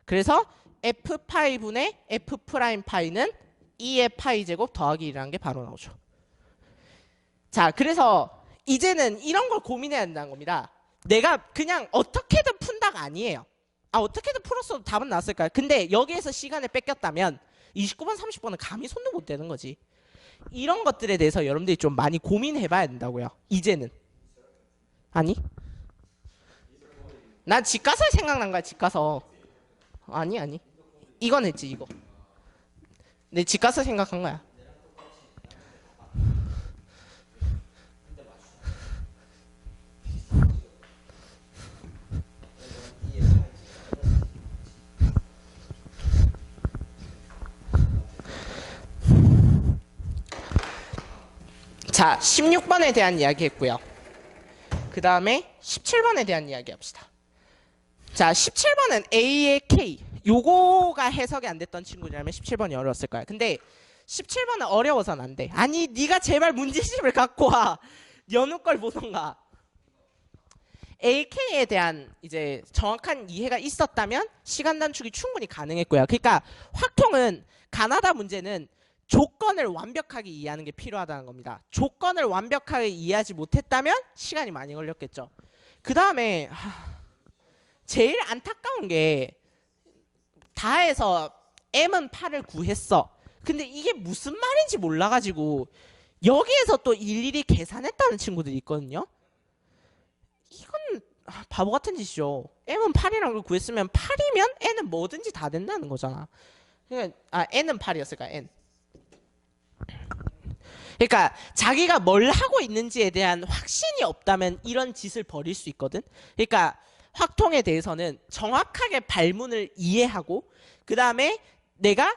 그래서 f파이분의 f'파이는 2의 파이 제곱 더하기 1이라는 게 바로 나오죠. 자, 그래서 이제는 이런 걸 고민해야 된다는 겁니다. 내가 그냥 어떻게든 푼다가 아니에요. 어떻게든 풀었어도 답은 나왔을 거야. 근데 여기에서 시간을 뺏겼다면 29번, 30번은 감히 손도 못 대는 거지. 이런 것들에 대해서 여러분들이 좀 많이 고민해봐야 된다고요. 이제는. 아니? 난 집가서 생각난 거야. 집가서. 아니. 이건 했지 이거. 내 집가서 생각한 거야. 자, 16번에 대한 이야기 했고요. 그 다음에 17번에 대한 이야기 합시다. 자, 17번은 A의 K. 요거가 해석이 안 됐던 친구들이라면 17번이 어려웠을 거야. 근데 17번은 어려워서는 안 돼. 아니, 네가 제발 문제집을 갖고 와. 연우 걸 보던가. AK에 대한 이제 정확한 이해가 있었다면 시간 단축이 충분히 가능했고요. 그러니까 확통은 가나다 문제는 조건을 완벽하게 이해하는 게 필요하다는 겁니다. 조건을 완벽하게 이해하지 못했다면 시간이 많이 걸렸겠죠. 그 다음에 제일 안타까운 게 다해서 M은 8을 구했어. 근데 이게 무슨 말인지 몰라가지고 여기에서 또 일일이 계산했다는 친구들이 있거든요. 이건 바보 같은 짓이죠. M은 8이라는 걸 구했으면 8이면 N은 뭐든지 다 된다는 거잖아. 그러니까 N은 8이었을까? N. 그러니까 자기가 뭘 하고 있는지에 대한 확신이 없다면 이런 짓을 벌일 수 있거든. 그러니까 확통에 대해서는 정확하게 발문을 이해하고 그 다음에 내가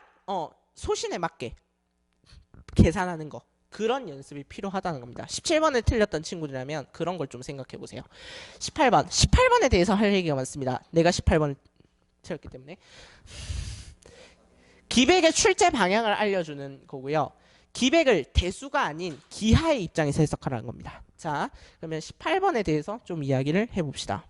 소신에 맞게 계산하는 거, 그런 연습이 필요하다는 겁니다. 17번을 틀렸던 친구들이라면 그런 걸 좀 생각해 보세요. 18번에 대해서 할 얘기가 많습니다. 내가 18번을 틀렸기 때문에. 기백의 출제 방향을 알려주는 거고요. 기백을 대수가 아닌 기하의 입장에서 해석하라는 겁니다. 자, 그러면 18번에 대해서 좀 이야기를 해봅시다.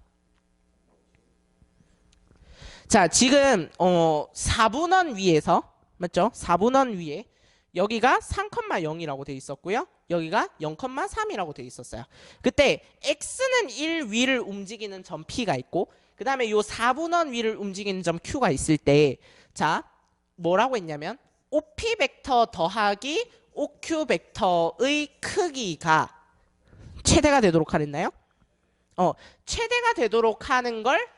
자, 지금 4분원 위에서 맞죠? 4분원 위에 여기가 3,0이라고 돼 있었고요. 여기가 0,3이라고 돼 있었어요. 그때 x는 1 위를 움직이는 점 p가 있고 그 다음에 요 4분원 위를 움직이는 점 q가 있을 때 자, 뭐라고 했냐면 OP 벡터 더하기 OQ 벡터의 크기가 최대가 되도록 하랬나요? 최대가 되도록 하는 걸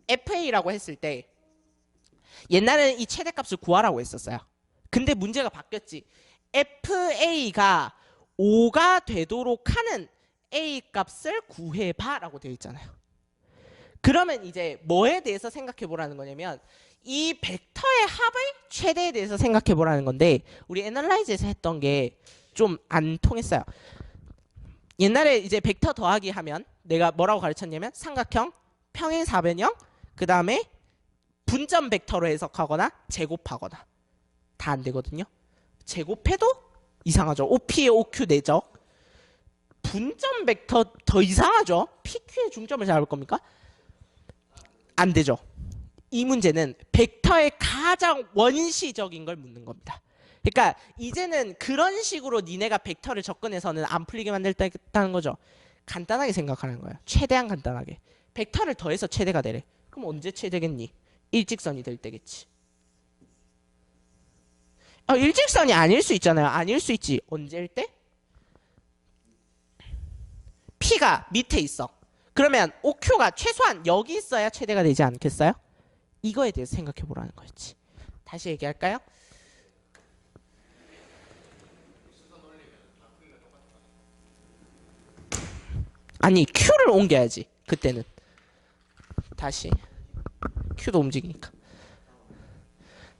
FA라고 했을 때 옛날에는 이 최대값을 구하라고 했었어요. 근데 문제가 바뀌었지. FA가 5가 되도록 하는 A 값을 구해봐 라고 되어 있잖아요. 그러면 이제 뭐에 대해서 생각해 보라는 거냐면 이 벡터의 합의 최대에 대해서 생각해 보라는 건데 우리 애널라이즈에서 했던 게 좀 안 통했어요. 옛날에 이제 벡터 더하기 하면 내가 뭐라고 가르쳤냐면 삼각형, 평행사변형, 그 다음에 분점 벡터로 해석하거나 제곱하거나 다 안 되거든요. 제곱해도 이상하죠. OP에 OQ 내적. 분점 벡터 더 이상하죠. PQ의 중점을 잡을 겁니까? 안 되죠. 이 문제는 벡터의 가장 원시적인 걸 묻는 겁니다. 그러니까 이제는 그런 식으로 니네가 벡터를 접근해서는 안 풀리게 만들겠다는 거죠. 간단하게 생각하는 거예요. 최대한 간단하게. 벡터를 더해서 최대가 되래. 그럼 언제 최대겠니? 일직선이 될 때겠지. 일직선이 아닐 수 있잖아요. 아닐 수 있지. 언제일 때? P가 밑에 있어. 그러면 OQ가 최소한 여기 있어야 최대가 되지 않겠어요? 이거에 대해서 생각해 보라는 거였지. 다시 얘기할까요? 아니 Q를 옮겨야지. 그때는. 다시. Q도 움직이니까.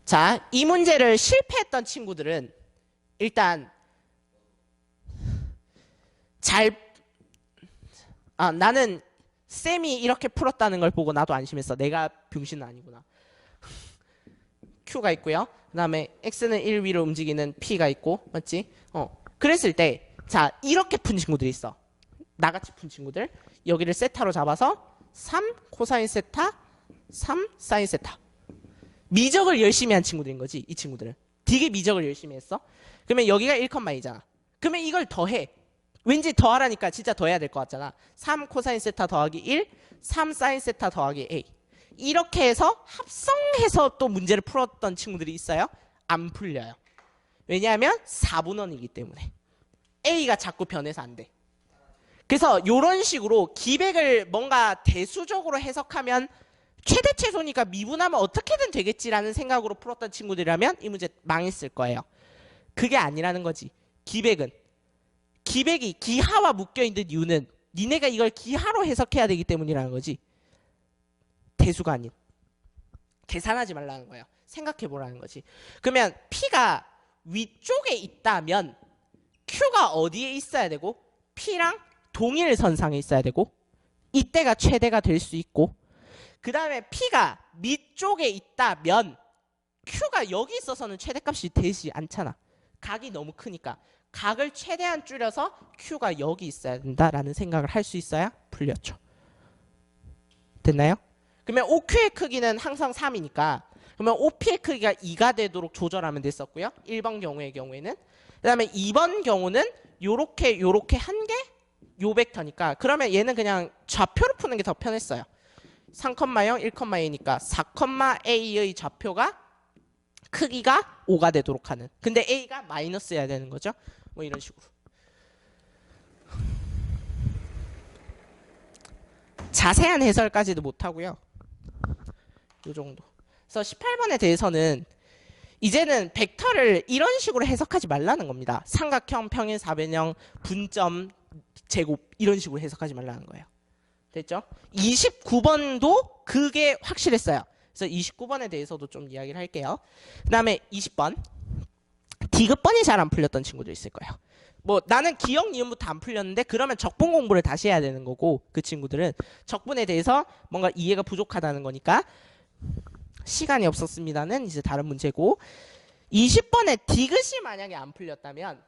자, 이 문제를 실패했던 친구들은 일단 나는 쌤이 이렇게 풀었다는 걸 보고 나도 안심했어. 내가 병신은 아니구나. Q가 있고요. 그 다음에 X는 1 위로 움직이는 P가 있고, 맞지? 그랬을 때, 자, 이렇게 푼 친구들이 있어. 나같이 푼 친구들. 여기를 세타로 잡아서 3 코사인 세타, 3 사인 세타. 미적을 열심히 한 친구들인 거지, 이 친구들은. 되게 미적을 열심히 했어. 그러면 여기가 1,2잖아. 그러면 이걸 더해. 왠지 더하라니까 진짜 더해야 될 것 같잖아. 3 코사인 세타 더하기 1, 3 사인 세타 더하기 A. 이렇게 해서 합성해서 또 문제를 풀었던 친구들이 있어요? 안 풀려요. 왜냐하면 4분원이기 때문에. A가 자꾸 변해서 안 돼. 그래서 이런 식으로 기백을 뭔가 대수적으로 해석하면 최대 최소니까 미분하면 어떻게든 되겠지라는 생각으로 풀었던 친구들이라면 이 문제 망했을 거예요. 그게 아니라는 거지. 기백이 기하와 묶여있는 이유는 니네가 이걸 기하로 해석해야 되기 때문이라는 거지. 대수가 아닌. 계산하지 말라는 거예요. 생각해보라는 거지. 그러면 P가 위쪽에 있다면 Q가 어디에 있어야 되고 P랑 동일선상에 있어야 되고 이때가 최대가 될 수 있고 그 다음에 P가 밑쪽에 있다면 Q가 여기 있어서는 최대값이 되지 않잖아. 각이 너무 크니까. 각을 최대한 줄여서 Q가 여기 있어야 된다라는 생각을 할 수 있어야 풀렸죠. 됐나요? 그러면 OQ의 크기는 항상 3이니까 그러면 OP의 크기가 2가 되도록 조절하면 됐었고요. 1번 경우에는 그 다음에 2번 경우는 요렇게 한 게 요 벡터니까 그러면 얘는 그냥 좌표로 푸는 게 더 편했어요. 3,0, 1,a니까 4,a의 좌표가 크기가 5가 되도록 하는. 근데 a가 마이너스여야 되는 거죠. 뭐 이런 식으로. 자세한 해설까지도 못하고요. 요 정도. 그래서 18번에 대해서는 이제는 벡터를 이런 식으로 해석하지 말라는 겁니다. 삼각형, 평행사변형, 분점, 제곱 이런 식으로 해석하지 말라는 거예요. 됐죠? 29번도 그게 확실했어요. 그래서 29번에 대해서도 좀 이야기를 할게요. 그 다음에 20번. 디귿번이 잘 안 풀렸던 친구도 있을 거예요. 뭐 나는 기억 니은부터 안 풀렸는데 그러면 적분 공부를 다시 해야 되는 거고 그 친구들은 적분에 대해서 뭔가 이해가 부족하다는 거니까 시간이 없었습니다는 이제 다른 문제고 20번에 디귿이 만약에 안 풀렸다면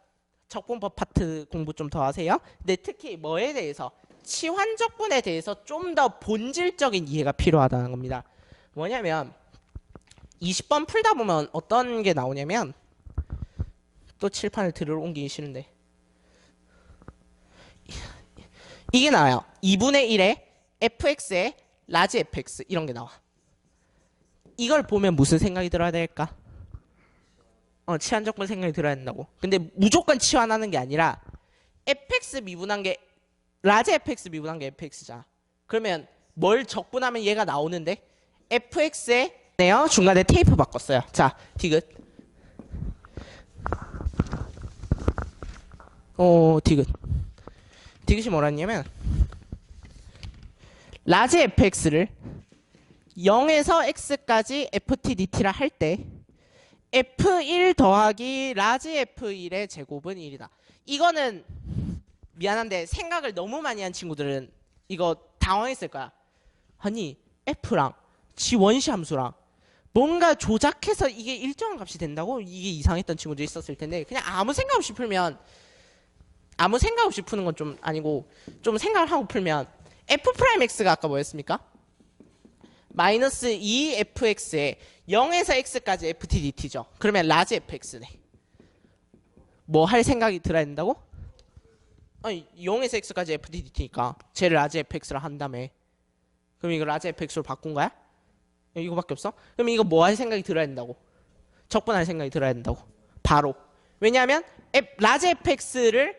적분법 파트 공부 좀 더 하세요. 근데 특히 뭐에 대해서 치환적분에 대해서 좀 더 본질적인 이해가 필요하다는 겁니다. 뭐냐면 20번 풀다 보면 어떤 게 나오냐면 또 칠판을 들어 옮기기 싫은데 이게 나와요. 2분의 1에 fx에 라지 fx 이런 게 나와. 이걸 보면 무슨 생각이 들어야 될까? 치환적분 생각이 들어야 된다고. 근데 무조건 치환하는 게 아니라 fx 미분한 게 라지 fx 미분한 게 fx잖아. 그러면 뭘 적분하면 얘가 나오는데 fx에 네요. 중간에 테이프 바꿨어요. 자, 디귿. 디귿. 디귿이 뭐라냐면 라지 fx를 0에서 x까지 ft dt라 할 때 F1 더하기 라지 F1의 제곱은 1이다. 이거는 미안한데 생각을 너무 많이 한 친구들은 이거 당황했을 거야. 아니 F랑 지 원시 함수랑 뭔가 조작해서 이게 일정한 값이 된다고? 이게 이상했던 친구들이 있었을 텐데 그냥 아무 생각 없이 풀면 아무 생각 없이 푸는 건 좀 아니고 좀 생각을 하고 풀면 F'X가 아까 뭐였습니까? 마이너스 2fx에 0에서 x까지 ftdt죠. 그러면 라지 fx네. 뭐 할 생각이 들어야 된다고? 아니 0에서 x까지 ftdt니까 쟤를 라지 fx라 한 다음에 그럼 이거 라지 fx로 바꾼 거야? 이거밖에 없어? 그럼 이거 뭐 할 생각이 들어야 된다고? 적분할 생각이 들어야 된다고. 바로. 왜냐하면 라지 fx를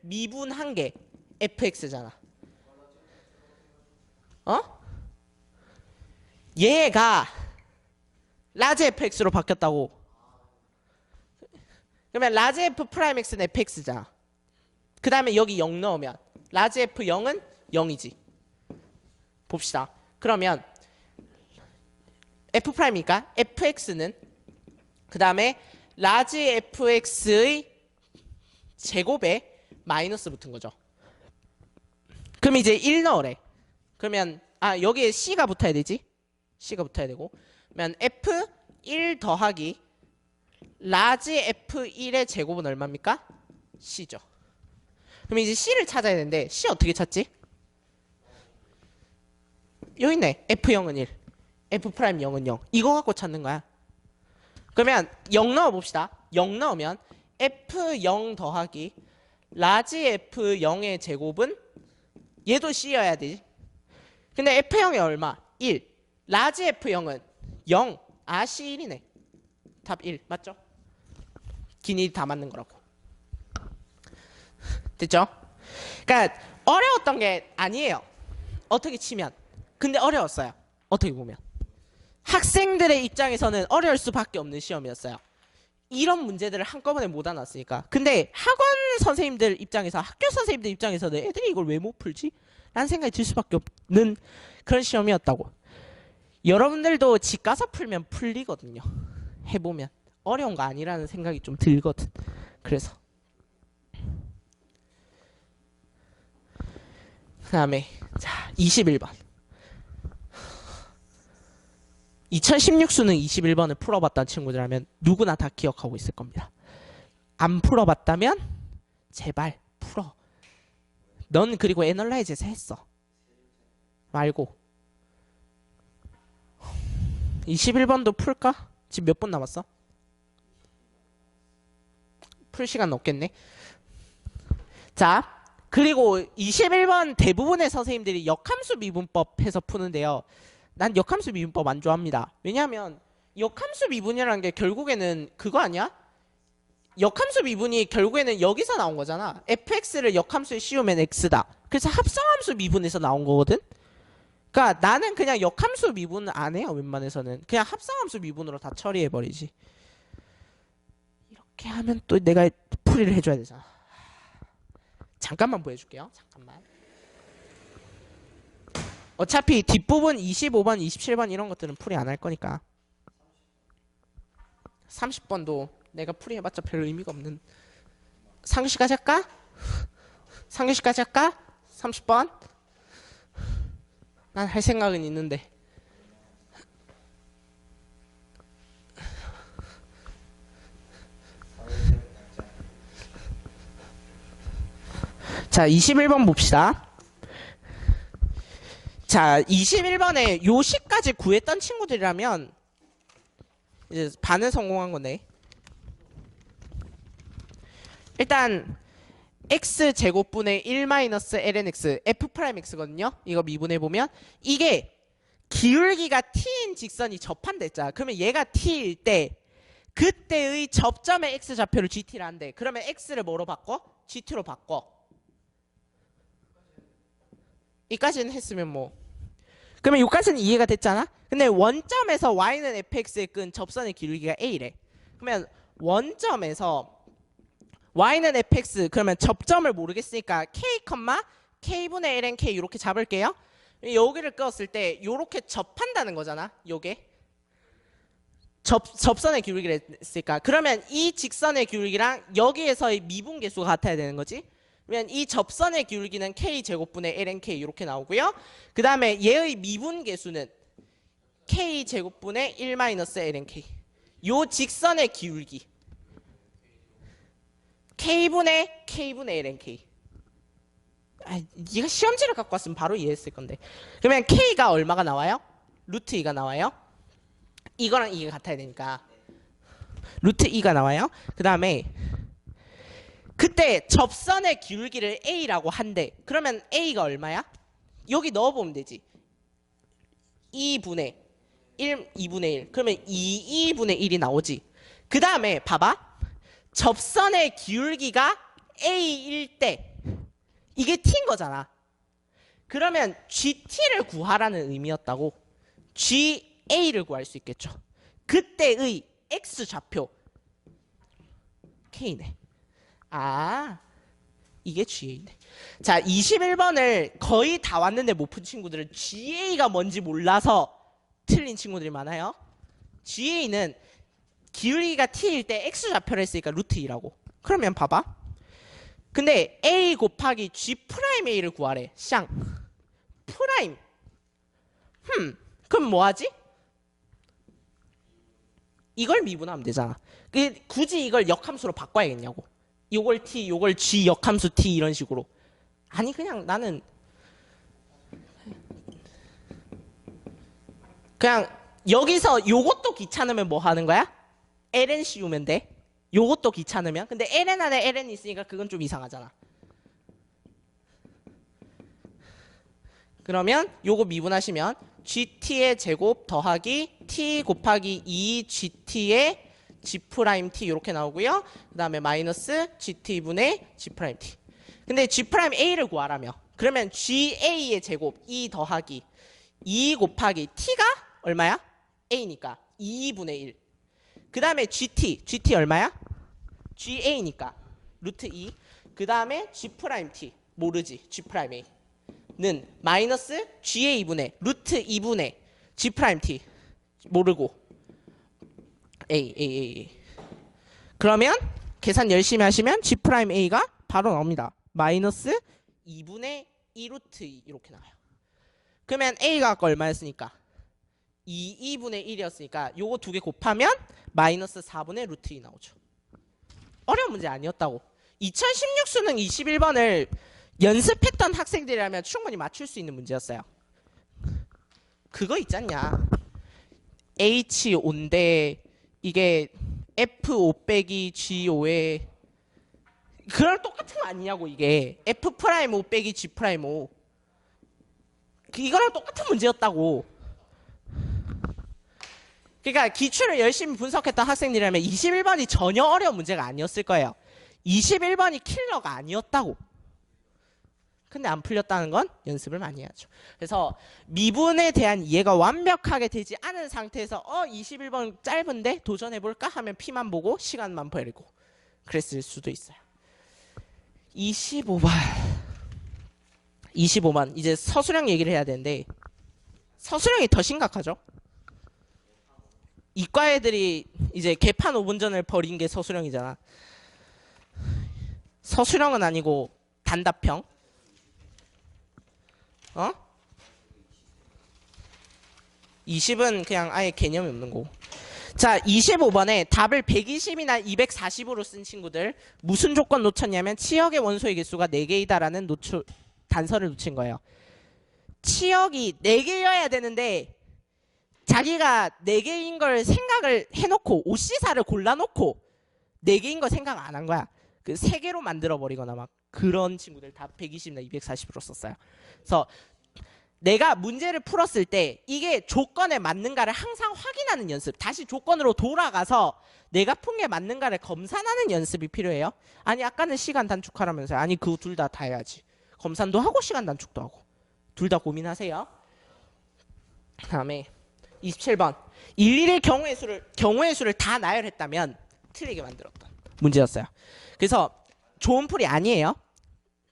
미분한 게 fx잖아. 얘가 라지 fx로 바뀌었다고. 그러면 라지 f 프라임 x는 fx잖아. 그 다음에 여기 0 넣으면 라지 f 0은 0이지. 봅시다. 그러면 f 프라임이니까 fx는 그 다음에 라지 fx의 제곱에 마이너스 붙은 거죠. 그럼 이제 1 넣으래. 그러면 여기에 c가 붙어야 되지. c가 붙어야 되고 그러면 f1 더하기 라지 f1의 제곱은 얼마입니까? c죠. 그럼 이제 c를 찾아야 되는데 c 어떻게 찾지? 여기 있네. f0은 1 f'0은 0 이거 갖고 찾는 거야. 그러면 0 넣어봅시다. 0 넣으면 f0 더하기 라지 f0의 제곱은 얘도 c여야 되지. 근데 f0이 얼마? 1 라지 f0은 0 c1이네. 답 1 맞죠? 기니 다 맞는 거라고. 됐죠? 그러니까 어려웠던 게 아니에요. 어떻게 치면. 근데 어려웠어요. 어떻게 보면. 학생들의 입장에서는 어려울 수밖에 없는 시험이었어요. 이런 문제들을 한꺼번에 못 안았으니까. 근데 학원 선생님들 입장에서 학교 선생님들 입장에서는 애들이 이걸 왜 못 풀지? 라는 생각이 들 수밖에 없는 그런 시험이었다고. 여러분들도 집 가서 풀면 풀리거든요. 해보면. 어려운 거 아니라는 생각이 좀 들거든. 그래서. 그 다음에 자 21번. 2016 수능 21번을 풀어봤다는 친구들이라면 누구나 다 기억하고 있을 겁니다. 안 풀어봤다면 제발 풀어. 넌 그리고 애널라이즈에서 했어. 말고 21번도 풀까? 지금 몇 분 남았어? 풀 시간 없겠네. 자 그리고 21번 대부분의 선생님들이 역함수 미분법 해서 푸는데요. 난 역함수 미분법 안 좋아합니다. 왜냐하면 역함수 미분이라는 게 결국에는 그거 아니야? 역함수 미분이 결국에는 여기서 나온 거잖아. fx를 역함수에 씌우면 x다. 그래서 합성함수 미분에서 나온 거거든. 그러니까 나는 그냥 역함수 미분 안 해요. 웬만해서는 그냥 합성함수 미분으로 다 처리해버리지. 이렇게 하면 또 내가 풀이를 해줘야 되잖아. 잠깐만 보여줄게요. 잠깐만. 어차피 뒷부분 25번, 27번 이런 것들은 풀이 안 할 거니까. 30번도 내가 풀이해봤자 별 의미가 없는. 상규씨까지 할까? 상규씨까지 할까? 30번? 난 할 생각은 있는데. 자 21번 봅시다. 자 21번에 요식까지 구했던 친구들이라면 이제 반은 성공한 거네. 일단 x제곱분의 1-ln x f'x거든요. 이거 미분해보면 이게 기울기가 t인 직선이 접한댔잖아. 그러면 얘가 t일 때 그때의 접점의 x좌표를 gt를 한대. 그러면 x를 뭐로 바꿔? gt로 바꿔. 이까지는 했으면 뭐 그러면 여기까지는 이해가 됐잖아. 근데 원점에서 y는 fx에 끈 접선의 기울기가 a래. 그러면 원점에서 y는 fx 그러면 접점을 모르겠으니까 k, k분의 ln k 이렇게 잡을게요. 여기를 끄었을 때 이렇게 접한다는 거잖아. 요게 접선의 기울기를 했으니까 그러면 이 직선의 기울기랑 여기에서의 미분 계수가 같아야 되는 거지. 그러면 이 접선의 기울기는 k 제곱분의 lnk 이렇게 나오고요. 그 다음에 얘의 미분 계수는 k 제곱분의 1 마이너스 lnk. 요 직선의 기울기 k분의 lnk. 네가 시험지를 갖고 왔으면 바로 이해했을 건데. 그러면 k가 얼마가 나와요? 루트 2가 나와요. 이거랑 이게 같아야 되니까 루트 2가 나와요. 그 다음에 그때 접선의 기울기를 a라고 한대. 그러면 a가 얼마야? 여기 넣어보면 되지. 2분의 1, 2분의 1. 그러면 2분의 1이 나오지. 그 다음에 봐봐. 접선의 기울기가 a일 때 이게 t인 거잖아. 그러면 gt를 구하라는 의미였다고. ga를 구할 수 있겠죠. 그때의 x 좌표 k네. 이게 GA네. 자, 21번을 거의 다 왔는데 못 푼 친구들은 GA가 뭔지 몰라서 틀린 친구들이 많아요. GA는 기울기가 t일 때 x 좌표를 했으니까 루트 2라고. 그러면 봐봐. 근데 a 곱하기 g 프라임 a를 구하래. 쌍 프라임. 그럼 뭐하지? 이걸 미분하면 되잖아. 굳이 이걸 역함수로 바꿔야겠냐고. 요걸 t, 요걸 g 역함수 t 이런 식으로. 아니 그냥 나는 그냥 여기서 요것도 귀찮으면 뭐 하는 거야? ln 씌우면 돼. 요것도 귀찮으면. 근데 ln 안에 ln 있으니까 그건 좀 이상하잖아. 그러면 요거 미분하시면 gt의 제곱 더하기 t 곱하기 2gt의 g 프라임 t 이렇게 나오고요. 그 다음에 마이너스 gt분의 g 프라임 t. 근데 g 프라임 a를 구하라며. 그러면 ga의 제곱 2 더하기 2 곱하기 t가 얼마야? a니까 2분의 1. 그 다음에 gt 얼마야? ga니까 루트 2. 그 다음에 g 프라임 t 모르지. g 프라임 a 는 마이너스 ga분의 루트 2분의 g 프라임 t 모르고 a. 그러면 계산 열심히 하시면 g 프라임 a가 바로 나옵니다. 마이너스 2분의 2 루트 2 이렇게 나와요. 그러면 a가 아까 얼마였으니까 2분의 1이었으니까 요거 두 개 곱하면 마이너스 4분의 루트 2 나오죠. 어려운 문제 아니었다고. 2016 수능 21번을 연습했던 학생들이라면 충분히 맞출 수 있는 문제였어요. 그거 있잖냐. H5인데 이게 F5 빼기 G5에 그럴 똑같은 거 아니냐고. 이게 F'5 빼기 G'5 이거랑 똑같은 문제였다고. 그러니까 기출을 열심히 분석했던 학생들이라면 21번이 전혀 어려운 문제가 아니었을 거예요. 21번이 킬러가 아니었다고. 근데 안 풀렸다는 건 연습을 많이 해야죠. 그래서 미분에 대한 이해가 완벽하게 되지 않은 상태에서 21번 짧은데 도전해볼까 하면 피만 보고 시간만 버리고 그랬을 수도 있어요. 25번 이제 서술형 얘기를 해야 되는데 서술형이 더 심각하죠. 이과 애들이 이제 개판 5분 전을 버린 게 서술형이잖아. 서술형은 아니고 단답형. 20은 그냥 아예 개념이 없는 거고. 자, 25번에 답을 120이나 240으로 쓴 친구들 무슨 조건 놓쳤냐면 치역의 원소의 개수가 4개이다라는 단서를 놓친 거예요. 치역이 4개여야 되는데 자기가 4개인 걸 생각을 해놓고 OC사를 골라놓고 4개인 걸 생각 안 한 거야. 그 3개로 만들어버리거나 막 그런 친구들 다 120이나 240으로 썼어요. 그래서 내가 문제를 풀었을 때 이게 조건에 맞는가를 항상 확인하는 연습. 다시 조건으로 돌아가서 내가 푼 게 맞는가를 검산하는 연습이 필요해요. 아니 아까는 시간 단축하라면서요. 아니 그 둘 다 해야지. 검산도 하고 시간 단축도 하고. 둘 다 고민하세요. 다음에 27번. 일일이 경우의 수를 다 나열했다면 틀리게 만들었던 문제였어요. 그래서 좋은 풀이 아니에요.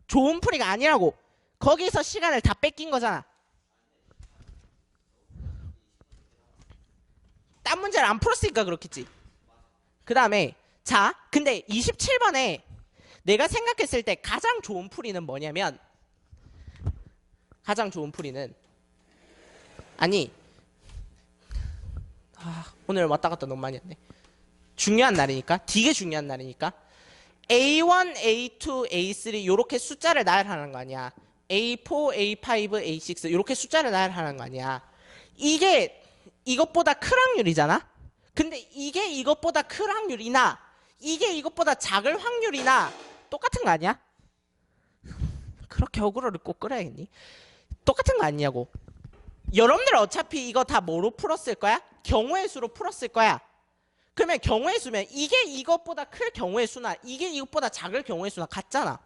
좋은 풀이가 아니라고. 거기서 시간을 다 뺏긴 거잖아. 딴 문제를 안 풀었으니까 그렇겠지. 그 다음에 자 근데 27번에 내가 생각했을 때 가장 좋은 풀이는 뭐냐면 가장 좋은 풀이는 아니 오늘 왔다 갔다 너무 많이 했네. 중요한 날이니까 되게 중요한 날이니까 A1, A2, A3 요렇게 숫자를 나열하는 거 아니야. A4, A5, A6 요렇게 숫자를 나열하는 거 아니야. 이게 이것보다 클 확률이잖아. 근데 이게 이것보다 클 확률이나 이게 이것보다 작을 확률이나 똑같은 거 아니야? 그렇게 어그로를 꼭 끌어야겠니? 똑같은 거 아니냐고. 여러분들 어차피 이거 다 뭐로 풀었을 거야? 경우의 수로 풀었을 거야. 그러면 경우의 수면 이게 이것보다 클 경우의 수나 이게 이것보다 작을 경우의 수나 같잖아.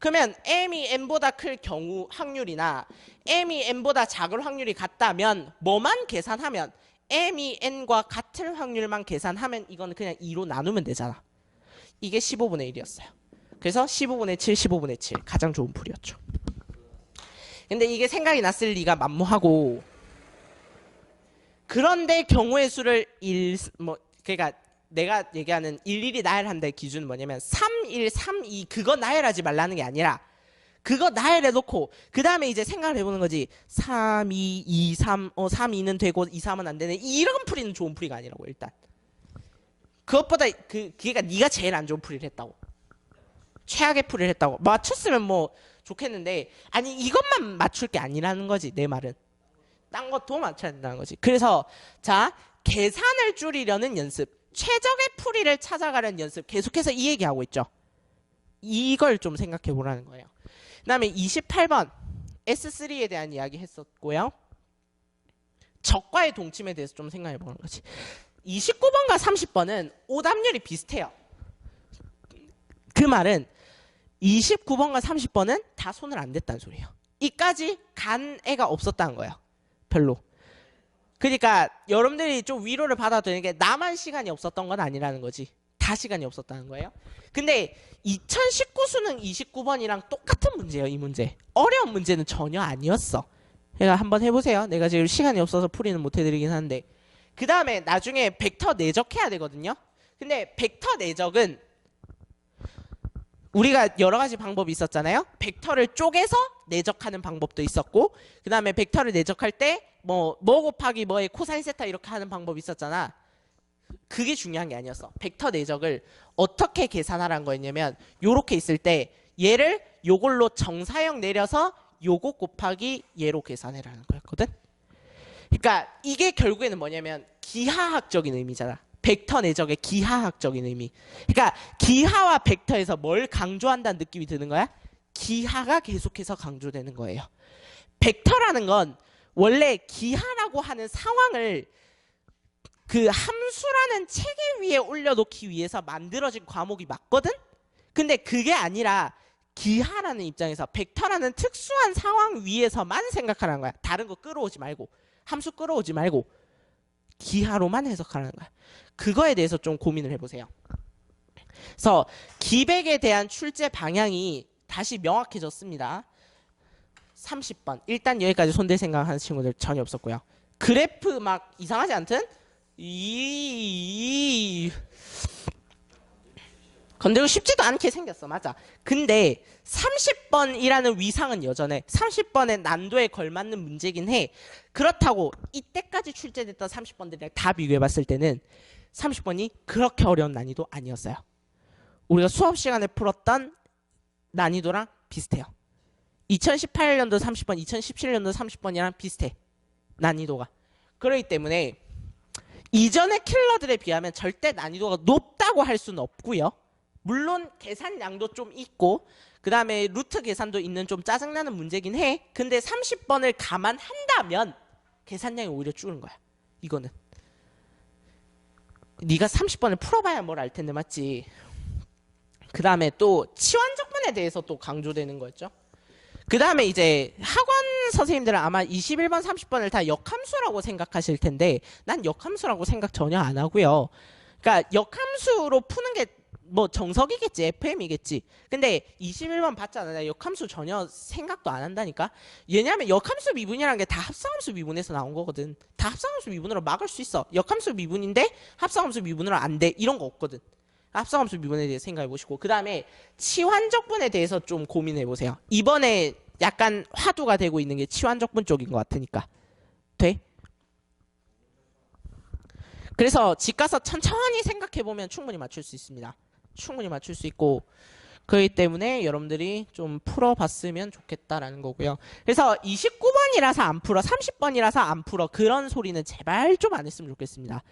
그러면 m이 n보다 클 경우 확률이나 m이 n보다 작을 확률이 같다면 뭐만 계산하면 m이 n과 같을 확률만 계산하면 이거는 그냥 2로 나누면 되잖아. 이게 15분의 1이었어요. 그래서 15분의 7, 15분의 7 가장 좋은 풀이었죠. 근데 이게 생각이 났을 리가 만무하고 그런데 경우의 수를 그러니까 내가 얘기하는 일일이 나열한다의 기준은 뭐냐면 3, 1, 3, 2 그거 나열하지 말라는 게 아니라 그거 나열해놓고 그 다음에 이제 생각을 해보는 거지. 3, 2, 2, 3, 3, 2는 되고 2, 3은 안 되네. 이런 풀이는 좋은 풀이가 아니라고 일단. 그것보다 그니까 네가 제일 안 좋은 풀이를 했다고. 최악의 풀이를 했다고. 맞췄으면 뭐 좋겠는데 아니 이것만 맞출 게 아니라는 거지 내 말은. 딴 것도 맞춰야 된다는 거지. 그래서 자 계산을 줄이려는 연습, 최적의 풀이를 찾아가려는 연습 계속해서 이 얘기하고 있죠. 이걸 좀 생각해 보라는 거예요. 그 다음에 28번 S3에 대한 이야기 했었고요. 적과의 동침에 대해서 좀 생각해 보는 거지. 29번과 30번은 오답률이 비슷해요. 그 말은 29번과 30번은 다 손을 안 댔다는 소리예요. 이까지 간 애가 없었다는 거예요. 별로. 그러니까 여러분들이 좀 위로를 받아도 되는 게 나만 시간이 없었던 건 아니라는 거지. 다 시간이 없었다는 거예요. 근데 2019 수능 29번이랑 똑같은 문제예요. 이 문제. 어려운 문제는 전혀 아니었어. 그러니까 한번 해보세요. 내가 지금 시간이 없어서 풀이는 못 해드리긴 하는데 그 다음에 나중에 벡터 내적해야 되거든요. 근데 벡터 내적은 우리가 여러 가지 방법이 있었잖아요. 벡터를 쪼개서 내적하는 방법도 있었고 그 다음에 벡터를 내적할 때 뭐 곱하기 뭐의 코사인 세타 이렇게 하는 방법이 있었잖아. 그게 중요한 게 아니었어. 벡터 내적을 어떻게 계산하라는 거였냐면 요렇게 있을 때 얘를 요걸로 정사형 내려서 요거 곱하기 얘로 계산해라는 거였거든. 그러니까 이게 결국에는 뭐냐면 기하학적인 의미잖아. 벡터 내적의 기하학적인 의미. 그러니까 기하와 벡터에서 뭘 강조한다는 느낌이 드는 거야? 기하가 계속해서 강조되는 거예요. 벡터라는 건 원래 기하라고 하는 상황을 그 함수라는 체계 위에 올려놓기 위해서 만들어진 과목이 맞거든? 근데 그게 아니라 기하라는 입장에서 벡터라는 특수한 상황 위에서만 생각하라는 거야. 다른 거 끌어오지 말고 함수 끌어오지 말고 기하로만 해석하라는 거야. 그거에 대해서 좀 고민을 해보세요. 그래서 기백에 대한 출제 방향이 다시 명확해졌습니다. 30번 일단 여기까지 손댈 생각하는 친구들 전혀 없었고요. 그래프 막 이상하지 않든? 건들고 싶지도 않게 생겼어. 맞아. 근데 30번이라는 위상은 여전해. 30번의 난도에 걸맞는 문제긴 해. 그렇다고 이때까지 출제됐던 30번들이랑 다 비교해봤을 때는 30번이 그렇게 어려운 난이도 아니었어요. 우리가 수업 시간에 풀었던 난이도랑 비슷해요. 2018년도 30번, 2017년도 30번이랑 비슷해. 난이도가. 그렇기 때문에 이전의 킬러들에 비하면 절대 난이도가 높다고 할 수는 없고요. 물론 계산량도 좀 있고 그 다음에 루트 계산도 있는 좀 짜증나는 문제긴 해. 근데 30번을 감안한다면 계산량이 오히려 줄은 거야. 이거는. 네가 30번을 풀어봐야 뭘 알 텐데 맞지? 그 다음에 또 치환적분에 대해서 또 강조되는 거였죠. 그 다음에 이제 학원 선생님들은 아마 21번, 30번을 다 역함수라고 생각하실 텐데 난 역함수라고 생각 전혀 안 하고요. 그러니까 역함수로 푸는 게 뭐 정석이겠지, FM이겠지. 근데 21번 봤잖아. 나 역함수 전혀 생각도 안 한다니까. 왜냐면 역함수 미분이라는 게 다 합성함수 미분에서 나온 거거든. 다 합성함수 미분으로 막을 수 있어. 역함수 미분인데 합성함수 미분으로 안 돼. 이런 거 없거든. 합성함수 미분에 대해 생각해 보시고, 그 다음에 치환적분에 대해서 좀 고민해 보세요. 이번에 약간 화두가 되고 있는 게 치환적분 쪽인 것 같으니까. 돼? 그래서 집 가서 천천히 생각해 보면 충분히 맞출 수 있습니다. 충분히 맞출 수 있고, 그렇기 때문에 여러분들이 좀 풀어봤으면 좋겠다라는 거고요. 그래서 29번이라서 안 풀어, 30번이라서 안 풀어, 그런 소리는 제발 좀 안 했으면 좋겠습니다.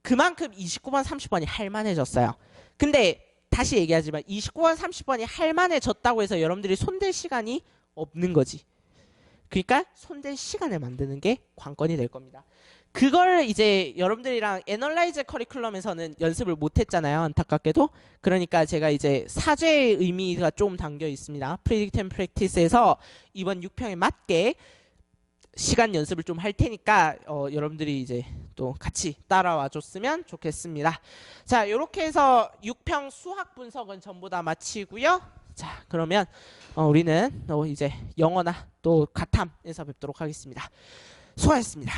그만큼 29번, 30번이 할만해졌어요. 근데 다시 얘기하지만 29번, 30번이 할만해졌다고 해서 여러분들이 손댈 시간이 없는 거지. 그러니까 손댈 시간을 만드는 게 관건이 될 겁니다. 그걸 이제 여러분들이랑 애널라이즈 커리큘럼에서는 연습을 못했잖아요. 안타깝게도. 그러니까 제가 이제 사죄의 의미가 좀 담겨 있습니다. Predict and Practice에서 이번 6평에 맞게 시간 연습을 좀 할 테니까 여러분들이 이제 또 같이 따라와 줬으면 좋겠습니다. 자, 이렇게 해서 6평 수학 분석은 전부 다 마치고요. 자, 그러면 우리는 이제 영어나 또 가탐에서 뵙도록 하겠습니다. 수고하셨습니다.